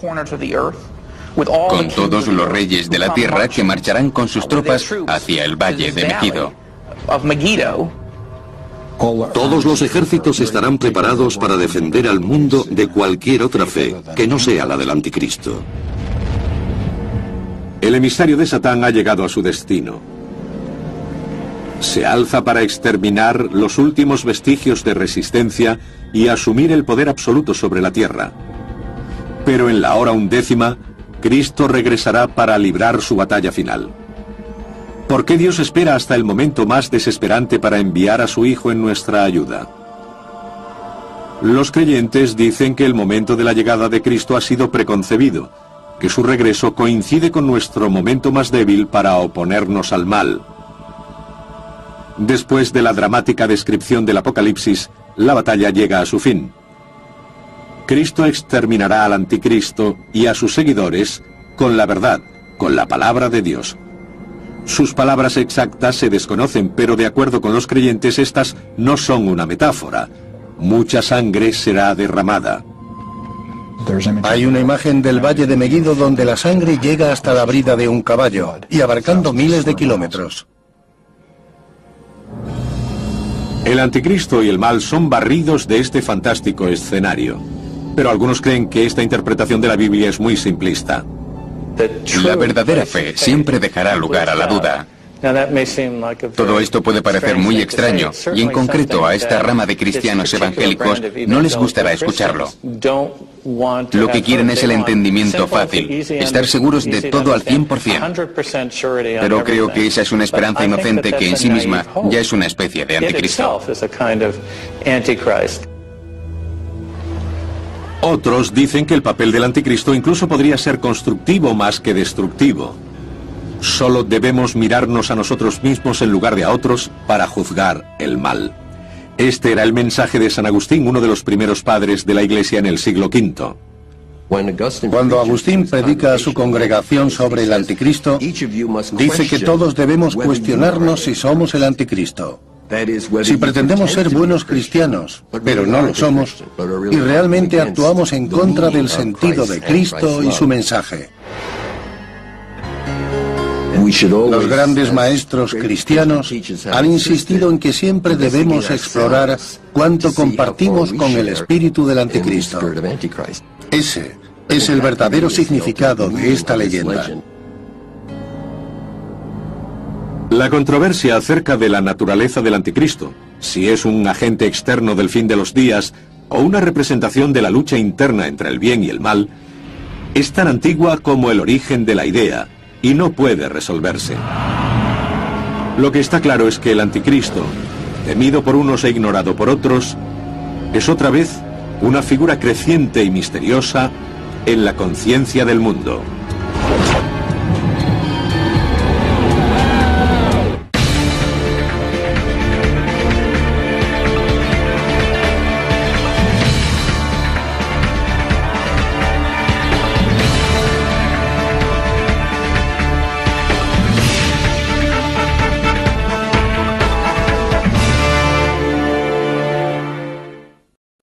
con todos los reyes de la tierra que marcharán con sus tropas hacia el Valle de Megiddo. Todos los ejércitos estarán preparados para defender al mundo de cualquier otra fe, que no sea la del anticristo. El emisario de Satán ha llegado a su destino. Se alza para exterminar los últimos vestigios de resistencia y asumir el poder absoluto sobre la tierra. Pero en la hora 11ª, Cristo regresará para librar su batalla final. ¿Por qué Dios espera hasta el momento más desesperante para enviar a su Hijo en nuestra ayuda? Los creyentes dicen que el momento de la llegada de Cristo ha sido preconcebido, que su regreso coincide con nuestro momento más débil para oponernos al mal. Después de la dramática descripción del Apocalipsis, la batalla llega a su fin. Cristo exterminará al anticristo y a sus seguidores con la verdad, con la palabra de Dios. Sus palabras exactas se desconocen, pero de acuerdo con los creyentes estas no son una metáfora. Mucha sangre será derramada. Hay una imagen del Valle de Megiddo donde la sangre llega hasta la brida de un caballo y abarcando miles de kilómetros. El anticristo y el mal son barridos de este fantástico escenario. Pero algunos creen que esta interpretación de la Biblia es muy simplista. La verdadera fe siempre dejará lugar a la duda. Todo esto puede parecer muy extraño, y en concreto a esta rama de cristianos evangélicos no les gustará escucharlo. Lo que quieren es el entendimiento fácil, estar seguros de todo al 100%. Pero creo que esa es una esperanza inocente que en sí misma ya es una especie de anticristo. Otros dicen que el papel del anticristo incluso podría ser constructivo más que destructivo. Solo debemos mirarnos a nosotros mismos en lugar de a otros para juzgar el mal. Este era el mensaje de San Agustín, uno de los primeros padres de la Iglesia en el siglo V. Cuando Agustín predica a su congregación sobre el anticristo, dice que todos debemos cuestionarnos si somos el anticristo. Si pretendemos ser buenos cristianos, pero no lo somos, y realmente actuamos en contra del sentido de Cristo y su mensaje. Los grandes maestros cristianos han insistido en que siempre debemos explorar cuánto compartimos con el espíritu del anticristo. Ese es el verdadero significado de esta leyenda. La controversia acerca de la naturaleza del anticristo, si es un agente externo del fin de los días o una representación de la lucha interna entre el bien y el mal, es tan antigua como el origen de la idea y no puede resolverse. Lo que está claro es que el anticristo, temido por unos e ignorado por otros, es otra vez una figura creciente y misteriosa en la conciencia del mundo.